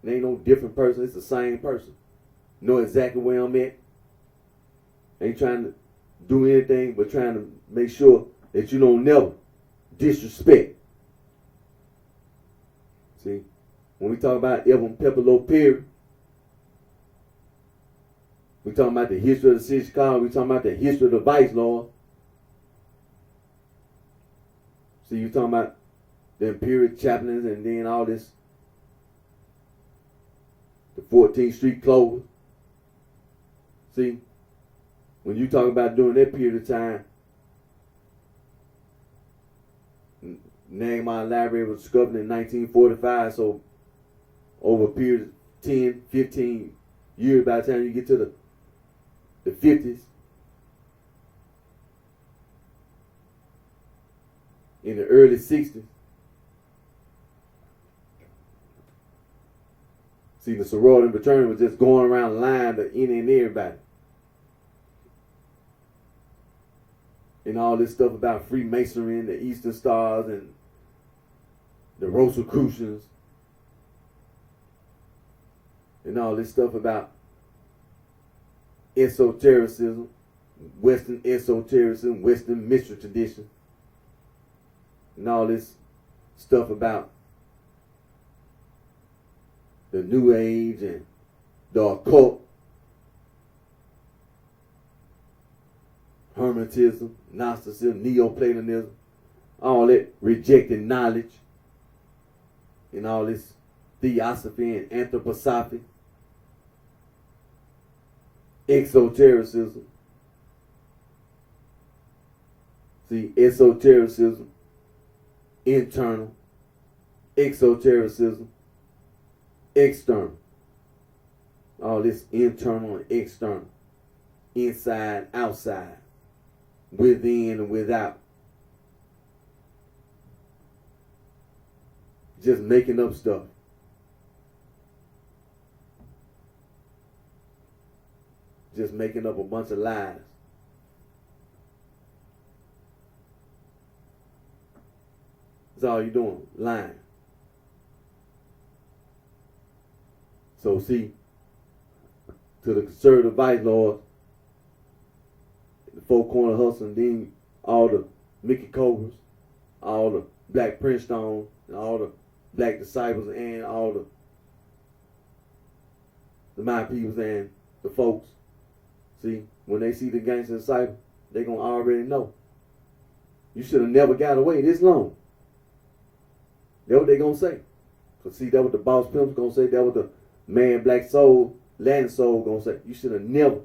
A: It ain't no different person. It's the same person. Know exactly where I'm at. Ain't trying to do anything but trying to make sure that you don't never disrespect. See, when we talk about Evan Pepperlo Perry, we talking about the history of the city of Chicago. We talking about the history of the vice lord. See, you talking about the Imperial chaplains and then all this, the 14th Street closed. See, when you talk about during that period of time, Nehemiah Library was discovered in 1945, so over a period of 10, 15 years. By the time you get to the 50s, in the early 60s, see, the sorority and fraternity was just going around lying to any and everybody. And all this stuff about Freemasonry and the Eastern Stars and the Rosicrucians and all this stuff about esotericism, Western esotericism, Western mystery tradition, and all this stuff about the New Age and the occult, Hermetism, Gnosticism, Neoplatonism, all that rejecting knowledge, and all this theosophy and anthroposophy, exotericism. See, esotericism, internal, exotericism, external. All this internal and external, inside, outside, within and without. Just making up stuff. Just making up a bunch of lies. That's all you're doing, lying. So see, to the conservative vice lords, the four corner hustling, then all the Mickey Cobras, all the Black Prince Stones, and all the Black Disciples, and all the my peoples and the folks. See, when they see the gangster disciple, they gonna already know. You should have never got away this long. That's what they gonna say. Cause see, that what the boss pimps gonna say. That what the man, black soul, Latin soul gonna say. You should have never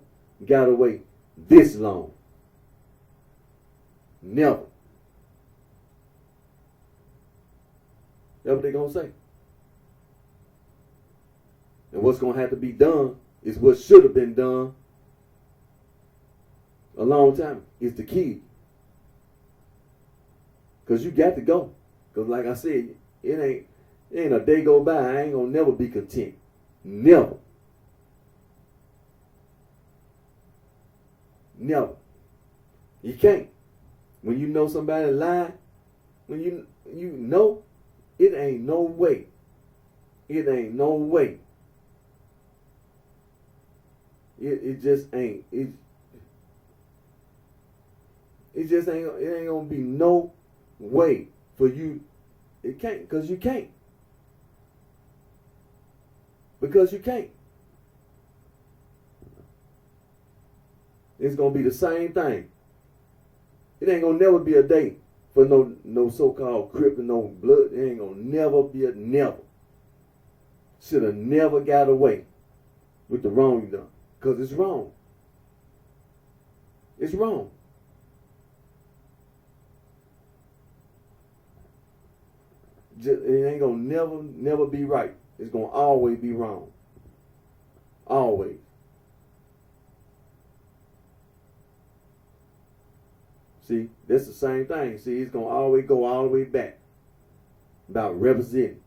A: got away this long. Never. That's what they gonna say. And what's gonna have to be done is what should have been done a long time. Is the key. Cause you got to go. Cause like I said, it ain't a day go by. I ain't gonna never be content. Never. Never. You can't. When you know somebody lying, when you know, it ain't no way. It ain't no way. It just ain't. It just ain't. It ain't gonna be no way for you. It can't, because you can't. Because you can't. It's gonna be the same thing. It ain't gonna never be a day for no so-called Crip and no blood. It ain't gonna never be a never. Should have never got away with the wrong you done. Because it's wrong. It's wrong. It ain't gonna never be right. It's gonna always be wrong. Always. See, that's the same thing. See, it's gonna always go all the way back about representing.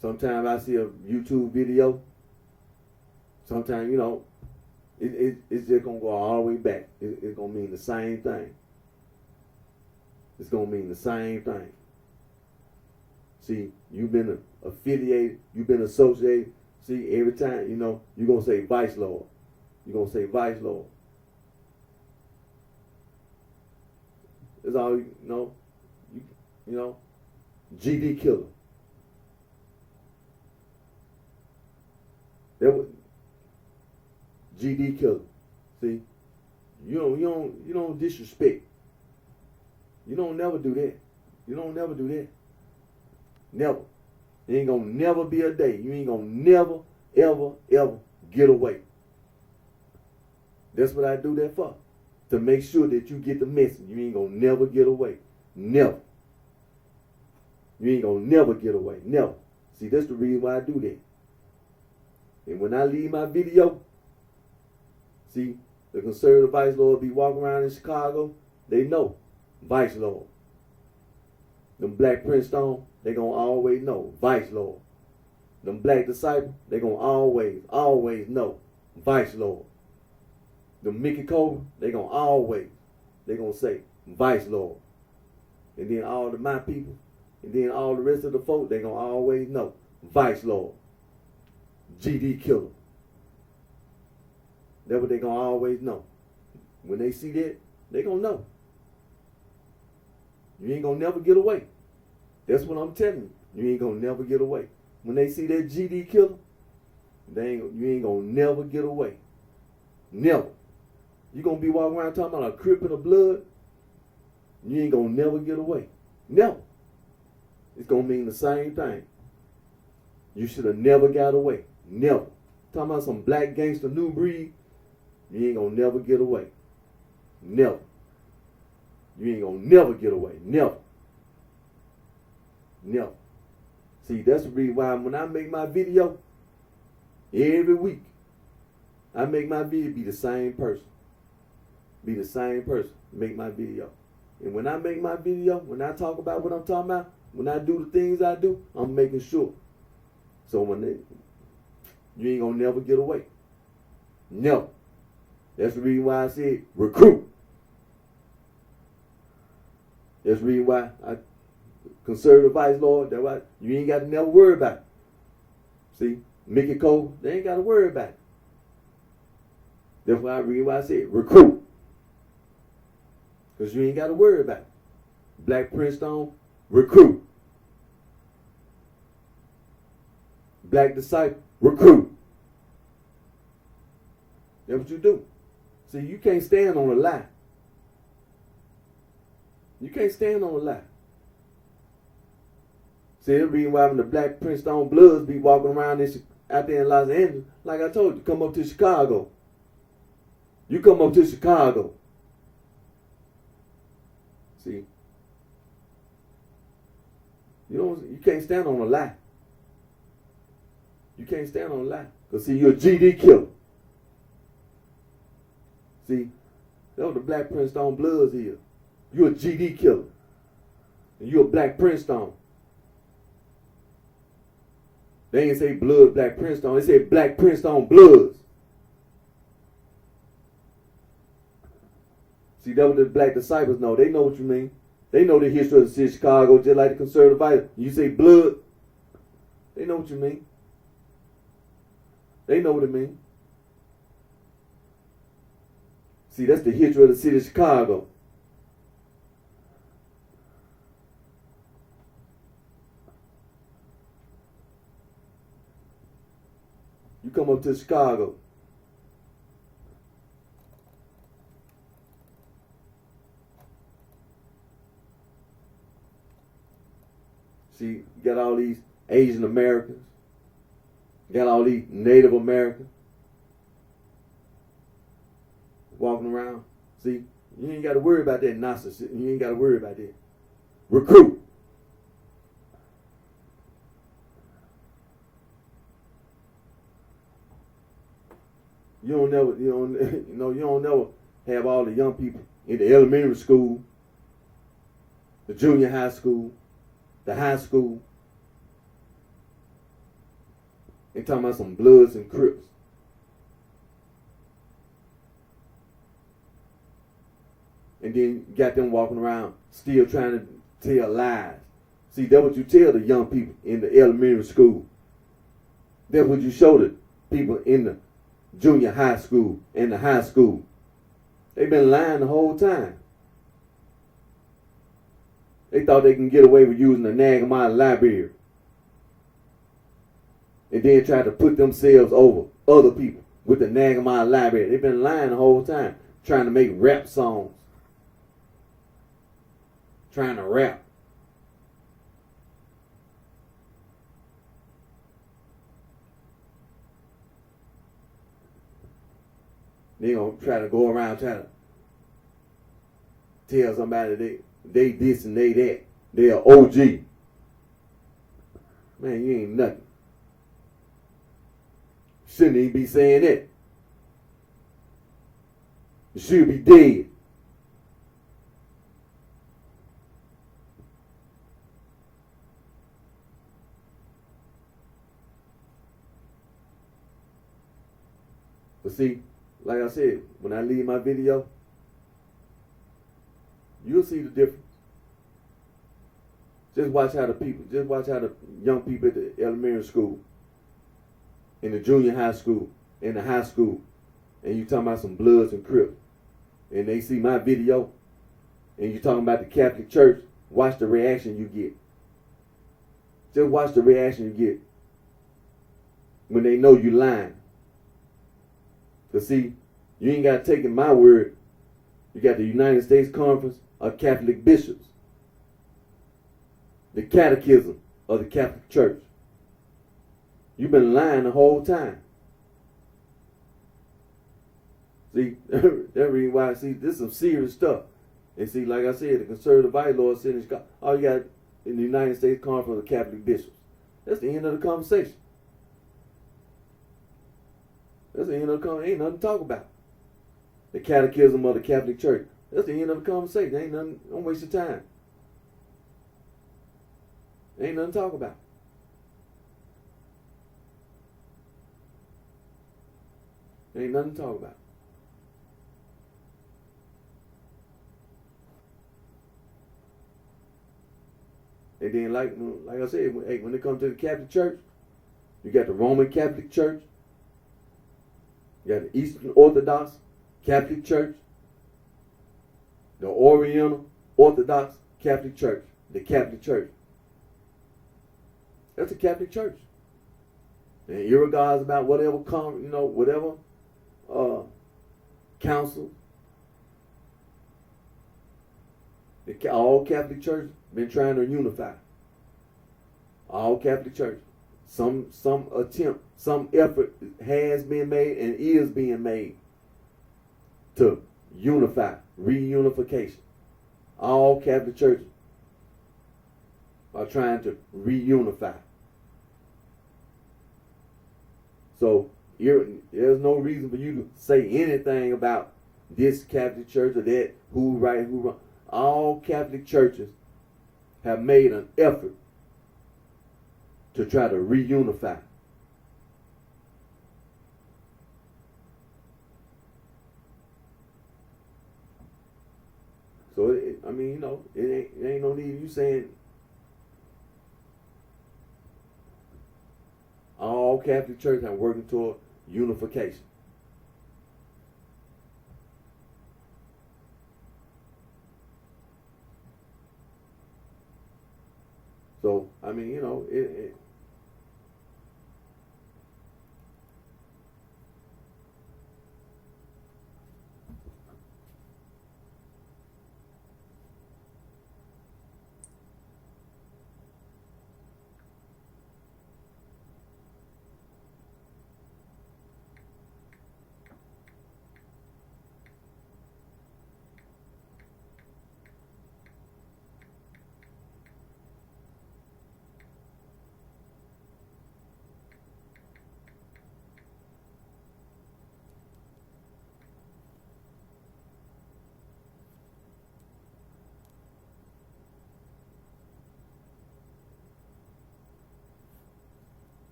A: Sometimes I see a YouTube video. Sometimes, it's just gonna go all the way back. It's gonna mean the same thing. It's gonna mean the same thing. See, you've been affiliated, you've been associated. See, every time, you're gonna say Vice Lord. You're gonna say Vice Lord. That's all you know. GD Killer. That was GD Killer. See, you don't disrespect. You don't never do that. You don't never do that. Never. It ain't gonna never be a day. You ain't gonna never, ever, ever get away. That's what I do that for. To make sure that you get the message. You ain't gonna never get away. Never. You ain't gonna never get away. Never. See, that's the reason why I do that. And when I leave my video, see, the conservative vice lord be walking around in Chicago, they know vice lord. Them black Prince Stone, they gonna always know vice lord. Them black disciples, they gonna always know vice lord. Them Mickey Cobra, they gonna say vice lord. And then all of my people, and then all the rest of the folk, they gonna always know vice lord. GD killer. That's what they gonna always know. When they see that, they gonna know. You ain't gonna never get away. That's what I'm telling you. You ain't gonna never get away. When they see that GD killer, you ain't gonna never get away. Never. You gonna be walking around talking about a crip in the blood, you ain't gonna never get away. Never. It's gonna mean the same thing. You should have never got away. Never. Talking about some black gangster new breed, you ain't gonna never get away. Never. You ain't gonna never get away. Never. Never. See, that's the reason why when I make my video, every week, I make my video be the same person. Be the same person. Make my video. And when I make my video, when I talk about what I'm talking about, when I do the things I do, I'm making sure. So you ain't gonna never get away. Never. That's the reason why I said recruit. That's the reason why I conservative vice lord, that's why you ain't got to never worry about it. See, Mickey Cole, they ain't got to worry about it. That's why I said recruit. Because you ain't got to worry about it. Black Prince Stone, recruit. Black Disciple, recruit. That's what you do. See, you can't stand on a lie. You can't stand on a lie. See, that's the reason why when the Black Prince Stone Bloods be walking around out there in Los Angeles, like I told you, come up to Chicago. You come up to Chicago. See, you can't stand on a lie. You can't stand on a lie. Because see, you're a GD killer. See, that's what the Black Prince Stone Bloods is. You're a GD killer. And you're a Black Prince Stone. They ain't say blood Black Prince Stone. They say Black Prince Stone Bloods. See, that's what the black disciples know. They know what you mean. They know the history of the city of Chicago, just like the conservative vice. You say blood, they know what you mean. They know what it means. See, that's the history of the city of Chicago. You come up to Chicago. See, you got all these Asian Americans. You got all these Native Americans walking around. See, you ain't got to worry about that nonsense. You ain't got to worry about that. Recruit. You don't never have all the young people in the elementary school, the junior high school, the high school, and talking about some Bloods and Crips. And then you got them walking around still trying to tell lies. See, that's what you tell the young people in the elementary school. That's what you show the people in the junior high school and the high school. They've been lying the whole time. They thought they can get away with using the Nagamine library. And then try to put themselves over other people with the Nagamine library. They've been lying the whole time. Trying to make rap songs. Trying to rap. They gonna try to go around trying to tell somebody they this and they that. They are OG. Man, you ain't nothing. Shouldn't even be saying that. You should be dead. But see, like I said, when I leave my video, you'll see the difference. Just watch how the young people at the elementary school, in the junior high school, in the high school, and you talking about some Bloods and Crips, and they see my video, and you talking about the Catholic Church, watch the reaction you get. Just watch the reaction you get when they know you lying. Because see, you ain't got to take in my word. You got the United States Conference of Catholic Bishops, the Catechism of the Catholic Church. You've been lying the whole time. See, that reason why, see, this is some serious stuff. And see, like I said, the conservative vice lord said, all you got in the United States Conference of Catholic Bishops. That's the end of the conversation. That's the end of the conversation. Ain't nothing to talk about. The Catechism of the Catholic Church. That's the end of the conversation. Ain't nothing. Don't waste your time. Ain't nothing to talk about. Ain't nothing to talk about. And then, like I said, when it comes to the Catholic Church, you got the Roman Catholic Church, you got the Eastern Orthodox Catholic Church, the Oriental Orthodox Catholic Church, the Catholic Church. That's a Catholic Church. And irregardless about whatever council, all Catholic churches been trying to unify. All Catholic churches. Some attempt, some effort has been made and is being made to unify, reunification. All Catholic churches are trying to reunify. So there's no reason for you to say anything about this Catholic church or that, who right, who wrong. All Catholic churches have made an effort to try to reunify. So, it ain't no need of you saying all Catholic churches are working toward unification. So,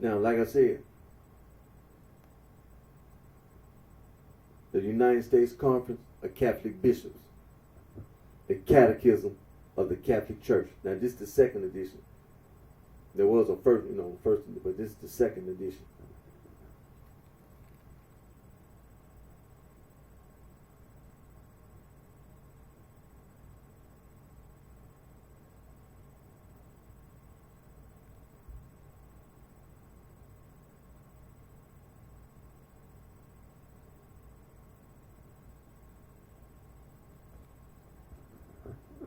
A: Now, like I said, the United States Conference of Catholic Bishops, the Catechism of the Catholic Church. Now, this is the second edition. There was a first, but this is the second edition.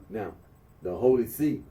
A: Now, the Holy See.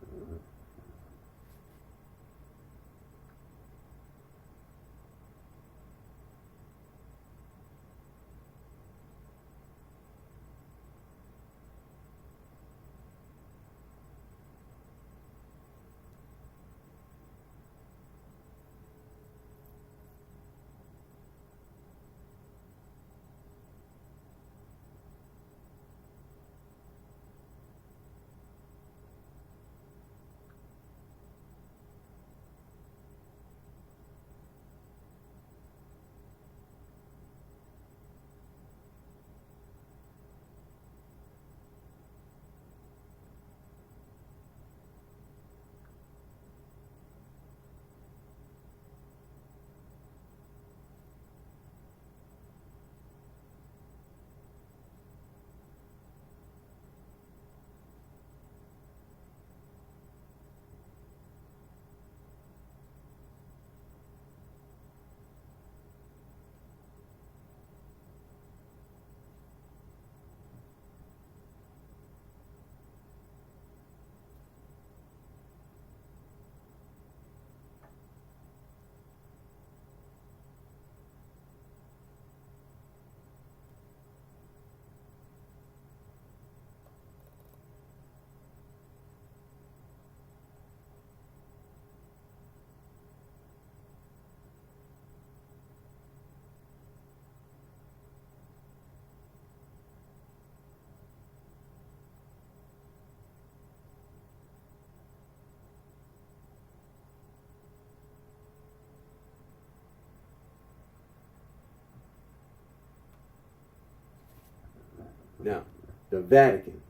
A: Now, the Vatican,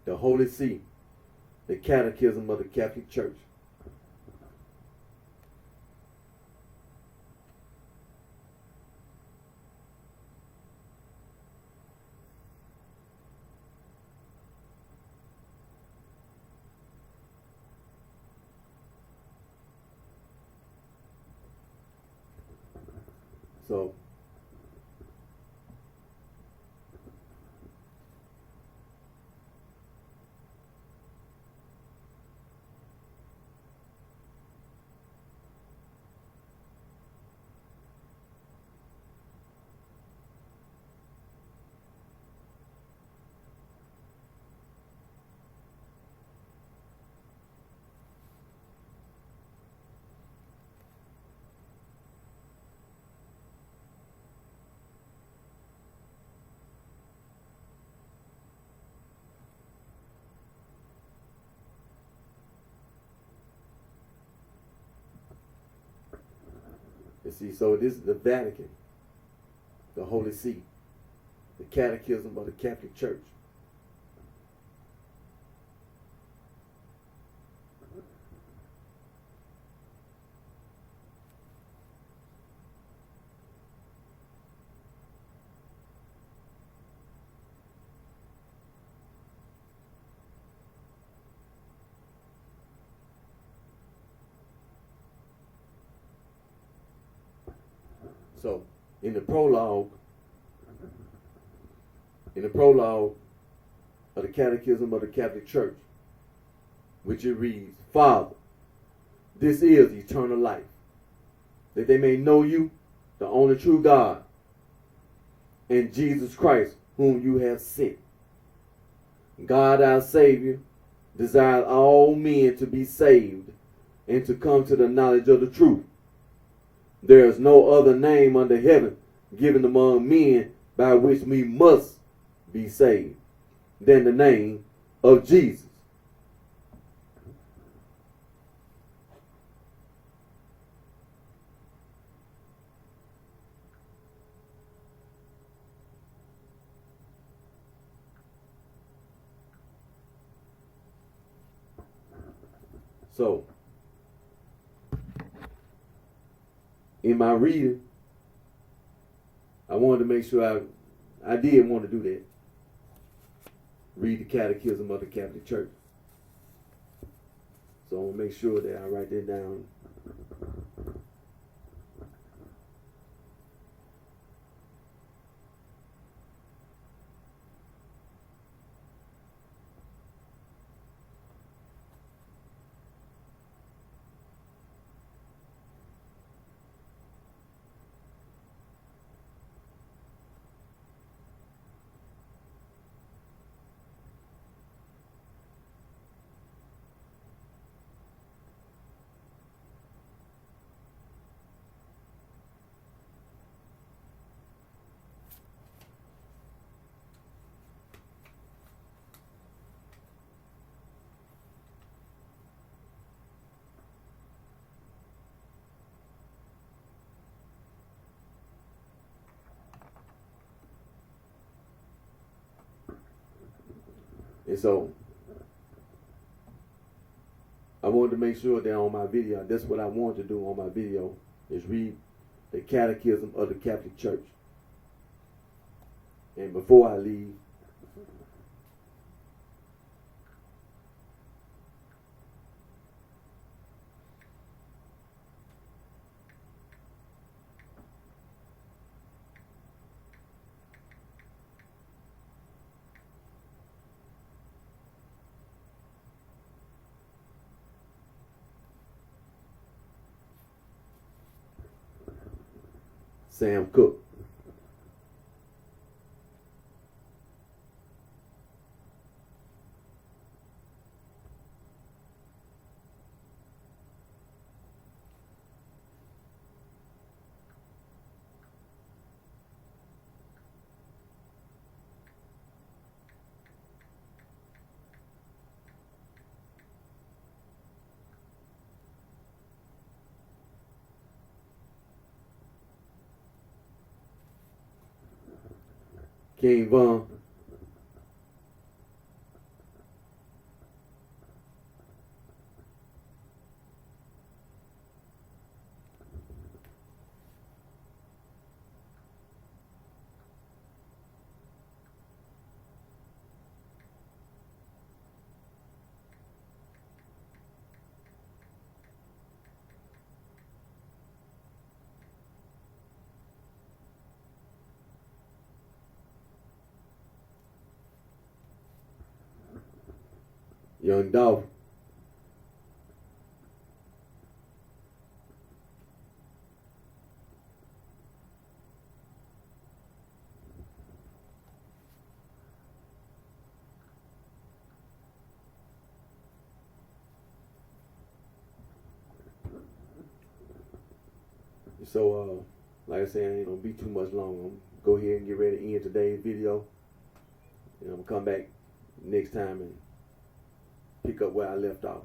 A: the Holy See, the Catechism of the Catholic Church. So, you see, so this is the Vatican, the Holy See, the Catechism of the Catholic Church. So, in the prologue of the Catechism of the Catholic Church, which it reads, Father, this is eternal life, that they may know you, the only true God, and Jesus Christ, whom you have sent. God our Savior desires all men to be saved and to come to the knowledge of the truth. There is no other name under heaven given among men by which we must be saved than the name of Jesus. So, in my reading, I wanted to make sure I did want to do that. Read the Catechism of the Catholic Church. So I'm going to make sure that I write that down. And so I wanted to make sure that on my video, that's what I wanted to do on my video, is read the Catechism of the Catholic Church. And before I leave, Sam Cooke. King Von. Young Dolph. So, like I said, I ain't gonna be too much long. I'm gonna go ahead and get ready to end today's video. And I'm gonna come back next time and pick up where I left off.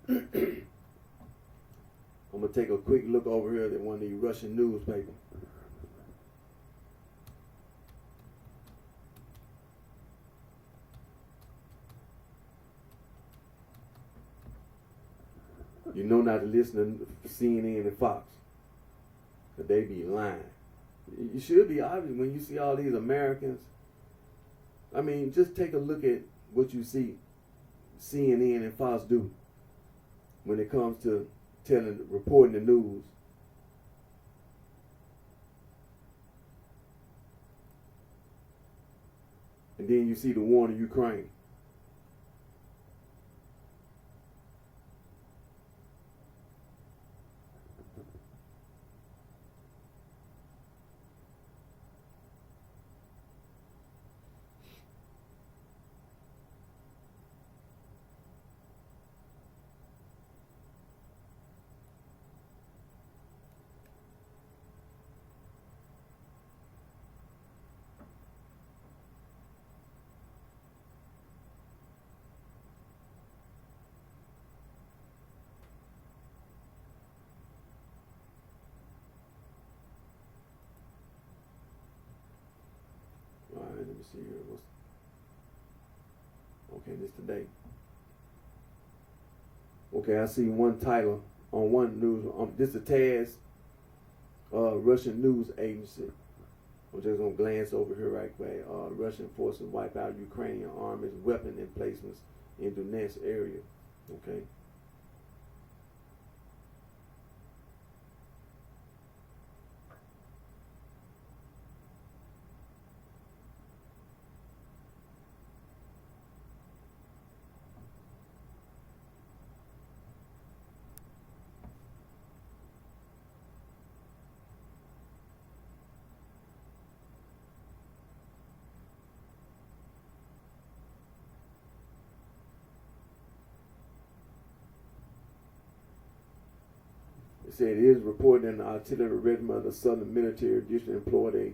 A: I'm going to take a quick look over here at one of these Russian newspapers. You know not to listen to CNN and Fox, because they be lying. You should be obvious when you see all these Americans. I mean, just take a look at what you see CNN and Fox do when it comes to reporting the news. And then you see the war in Ukraine. Alright, let me see here. Okay, this today. Okay, I see one title on one news. This is a TASS, Russian news agency. I'm just gonna glance over here right quick. Russian forces wipe out Ukrainian army's weapon emplacements in Donetsk area. Okay. It said it is reported an artillery regiment of the Southern Military District employed a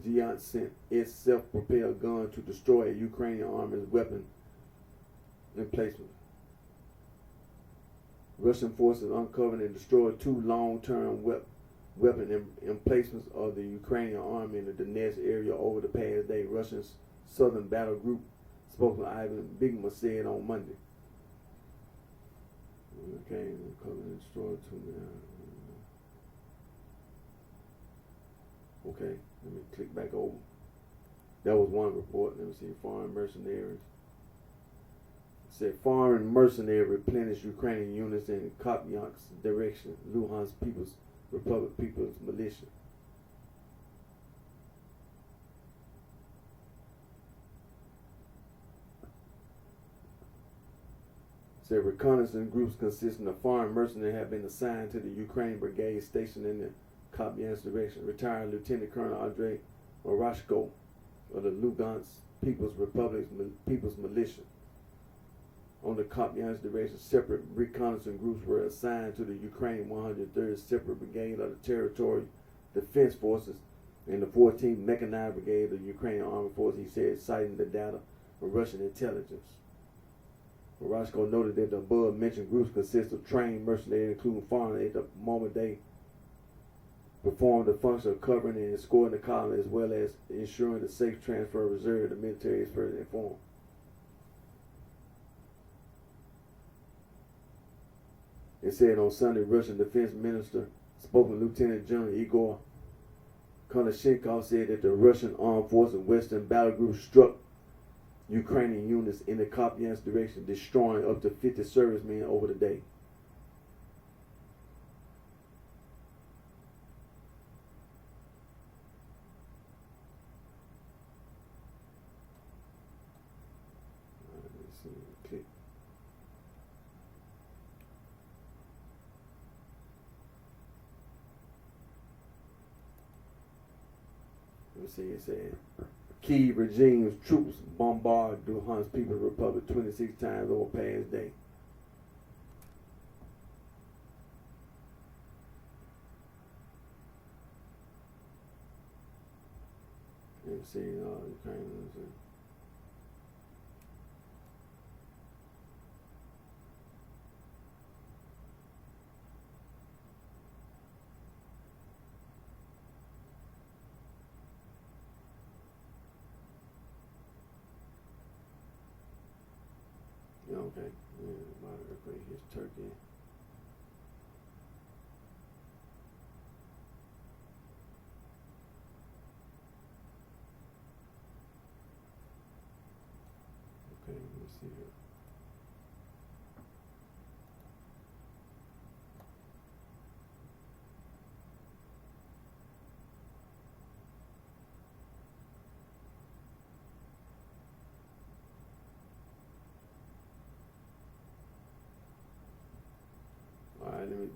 A: Giant sent its self-propelled gun to destroy a Ukrainian army's weapon emplacement. Russian forces uncovered and destroyed two long-term weapon emplacements of the Ukrainian army in the Donetsk area over the past day. Russian Southern Battle Group spokesman Ivan Bigma said on Monday. Okay, uncovered and destroyed two. Okay, let me click back over. That was one report. Let me see. Foreign mercenaries. It said foreign mercenaries replenished Ukrainian units in Kopyank's direction. Luhansk People's Republic People's Militia. It said reconnaissance groups consisting of foreign mercenaries have been assigned to the Ukrainian brigade stationed in the Kopyank's direction. Retired Lieutenant Colonel Andrei Morashko of the Lugansk People's Republic's People's Militia. On the Kopyank's direction, separate reconnaissance groups were assigned to the Ukrainian 103rd Separate Brigade of the Territorial Defense Forces and the 14th Mechanized Brigade of the Ukrainian Armed Forces, he said, citing the data from Russian intelligence. Morashko noted that the above-mentioned groups consist of trained mercenaries, including foreigners, at the moment they perform the function of covering and escorting the colony, as well as ensuring the safe transfer of reserve. The military is further informed. It said on Sunday, Russian Defense Minister, spokesman Lieutenant General Igor Konashenkov said that the Russian Armed Forces Western Battle Group struck Ukrainian units in the Kopyank's direction, destroying up to 50 servicemen over the day. Let's see, click. Let's see, it said Kyiv regime's troops bombard Luhansk People's Republic 26 times over past day. Let's see, Ukraine. Okay. Yeah, moderate earthquake hits Turkey. Okay, let me see here. All right, let me.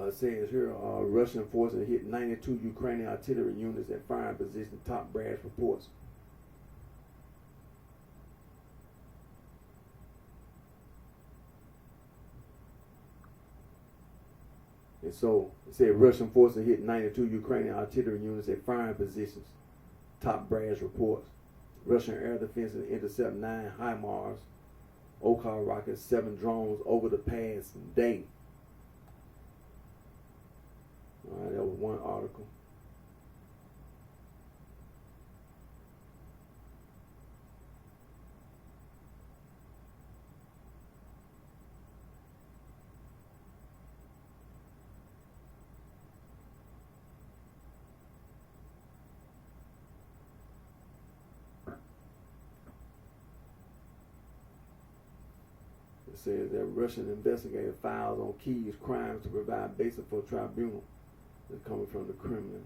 A: It says here, Russian forces hit 92 Ukrainian artillery units at firing position. Top brass reports. And so it said Russian forces hit 92 Ukrainian artillery units at firing positions. Top brass reports. Russian air defenses intercept 9 HIMARS, Okar rockets, 7 drones over the past day. All right, that was one article. It says that Russian investigator files on Kiev's crimes to provide basis for tribunal. It's coming from the Kremlin.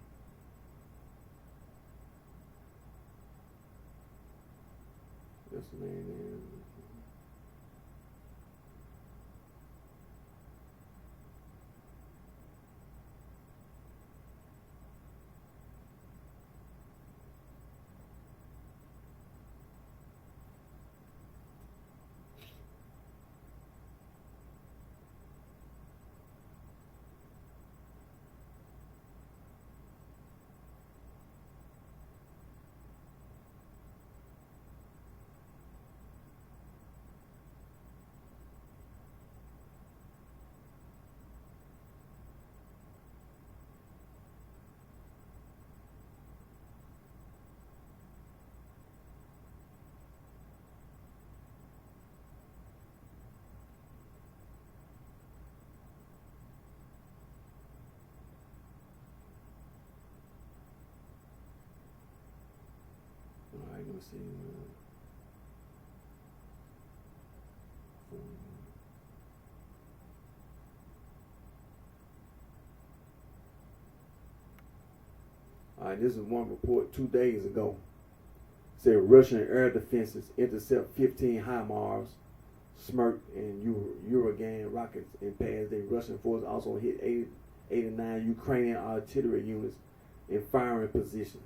A: This man is. All right, let me see. All right, this is one report 2 days ago. It said Russian air defenses intercept 15 HIMARS, Smirk, and Uragan rockets in past day. Russian forces also hit 89 Ukrainian artillery units in firing positions.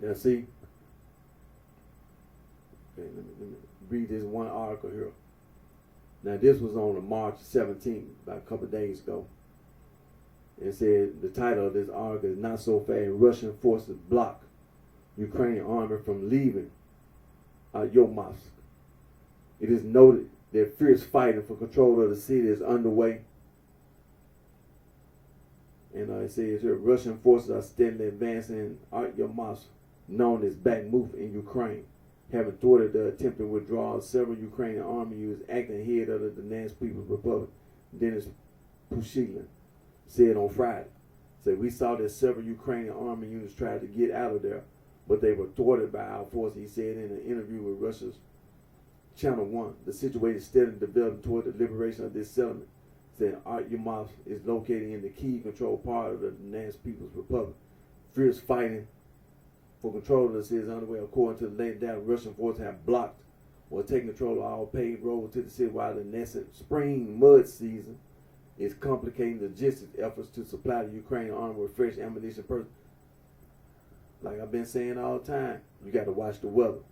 A: Now see, okay, let me read this one article here. Now this was on March 17th, about a couple of days ago. It said the title of this article is "Not So Fast: Russian Forces Block Ukrainian Army from Leaving Yomsk." It is noted that fierce fighting for control of the city is underway. And it says here, Russian forces are steadily advancing Yomsk, known as Bakhmut in Ukraine, having thwarted the attempted withdrawal of several Ukrainian army units. Acting head of the Donetsk People's Republic, Denis Pushilin, said on Friday. Said, we saw that several Ukrainian army units tried to get out of there, but they were thwarted by our forces, he said in an interview with Russia's Channel 1. The situation is steadily developing toward the liberation of this settlement. Said Yomsk is located in the Kyiv-controlled part of the Donetsk People's Republic. Fierce fighting for control of the city is underway. According to the latest data, Russian forces have blocked or taken control of all paved roads to the city, while the nascent spring mud season is complicating logistics efforts to supply the Ukrainian army with fresh ammunition. Like I've been saying all the time, you got to watch the weather.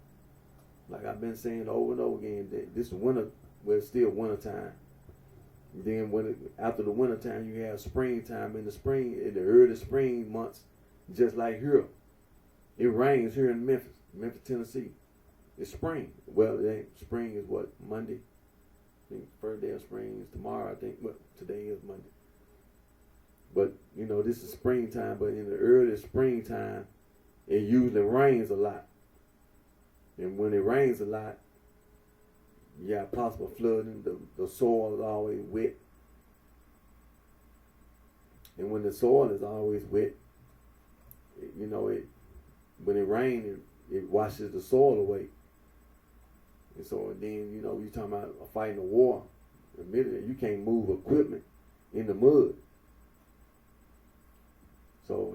A: Like I've been saying over and over again, that this winter, well, it's still winter time. Then after the winter time, you have springtime. In the spring, in the early spring months, just like here, it rains here in Memphis, Tennessee. It's spring. Well, spring is what, Monday? I think first day of spring is tomorrow. I think, well, today is Monday. But you know, this is springtime. But in the early springtime, it usually rains a lot. And when it rains a lot, you got possible flooding. The soil is always wet. And when the soil is always wet, when it rains, it washes the soil away. And so then, you talking about fighting a war. Admittedly, you can't move equipment in the mud. So,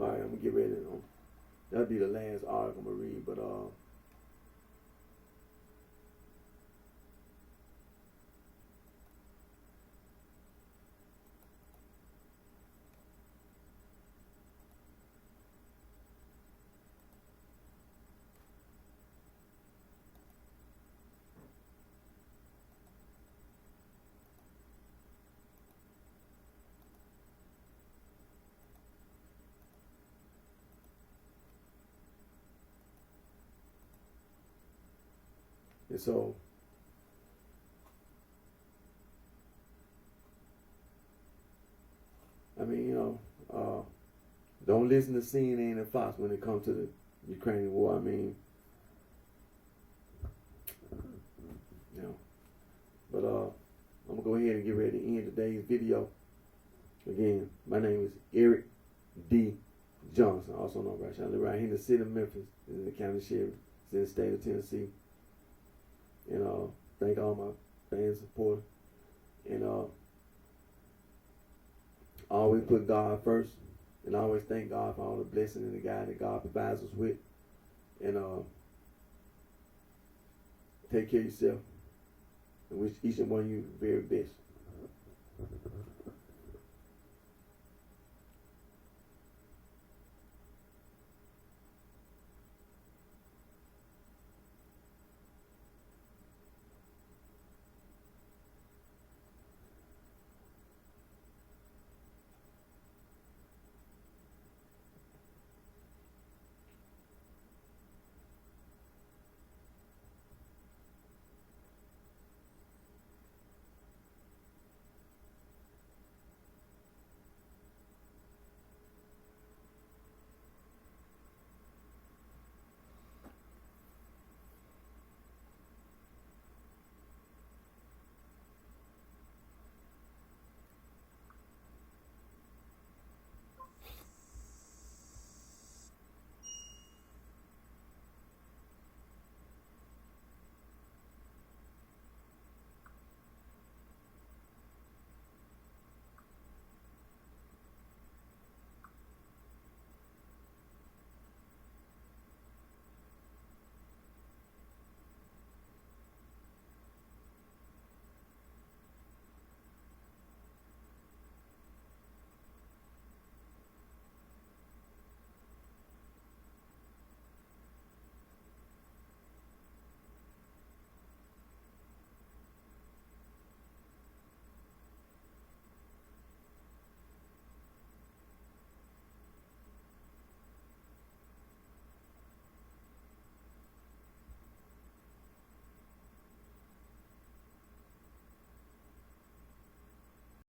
A: all right, I'm going to get ready. That'll be the last article I'm going to read, but and so don't listen to CNN and Fox when it comes to the Ukrainian war. But I'm gonna go ahead and get ready to end today's video. Again, my name is Eric D. Johnson, also known as BrightShine. I live right here in the city of Memphis, in the county sheriff, it's in the state of Tennessee. And thank all my fans, supporters, and always put God first, and always thank God for all the blessing and the guide that God provides us with. And take care of yourself, and wish each and one of you the very best.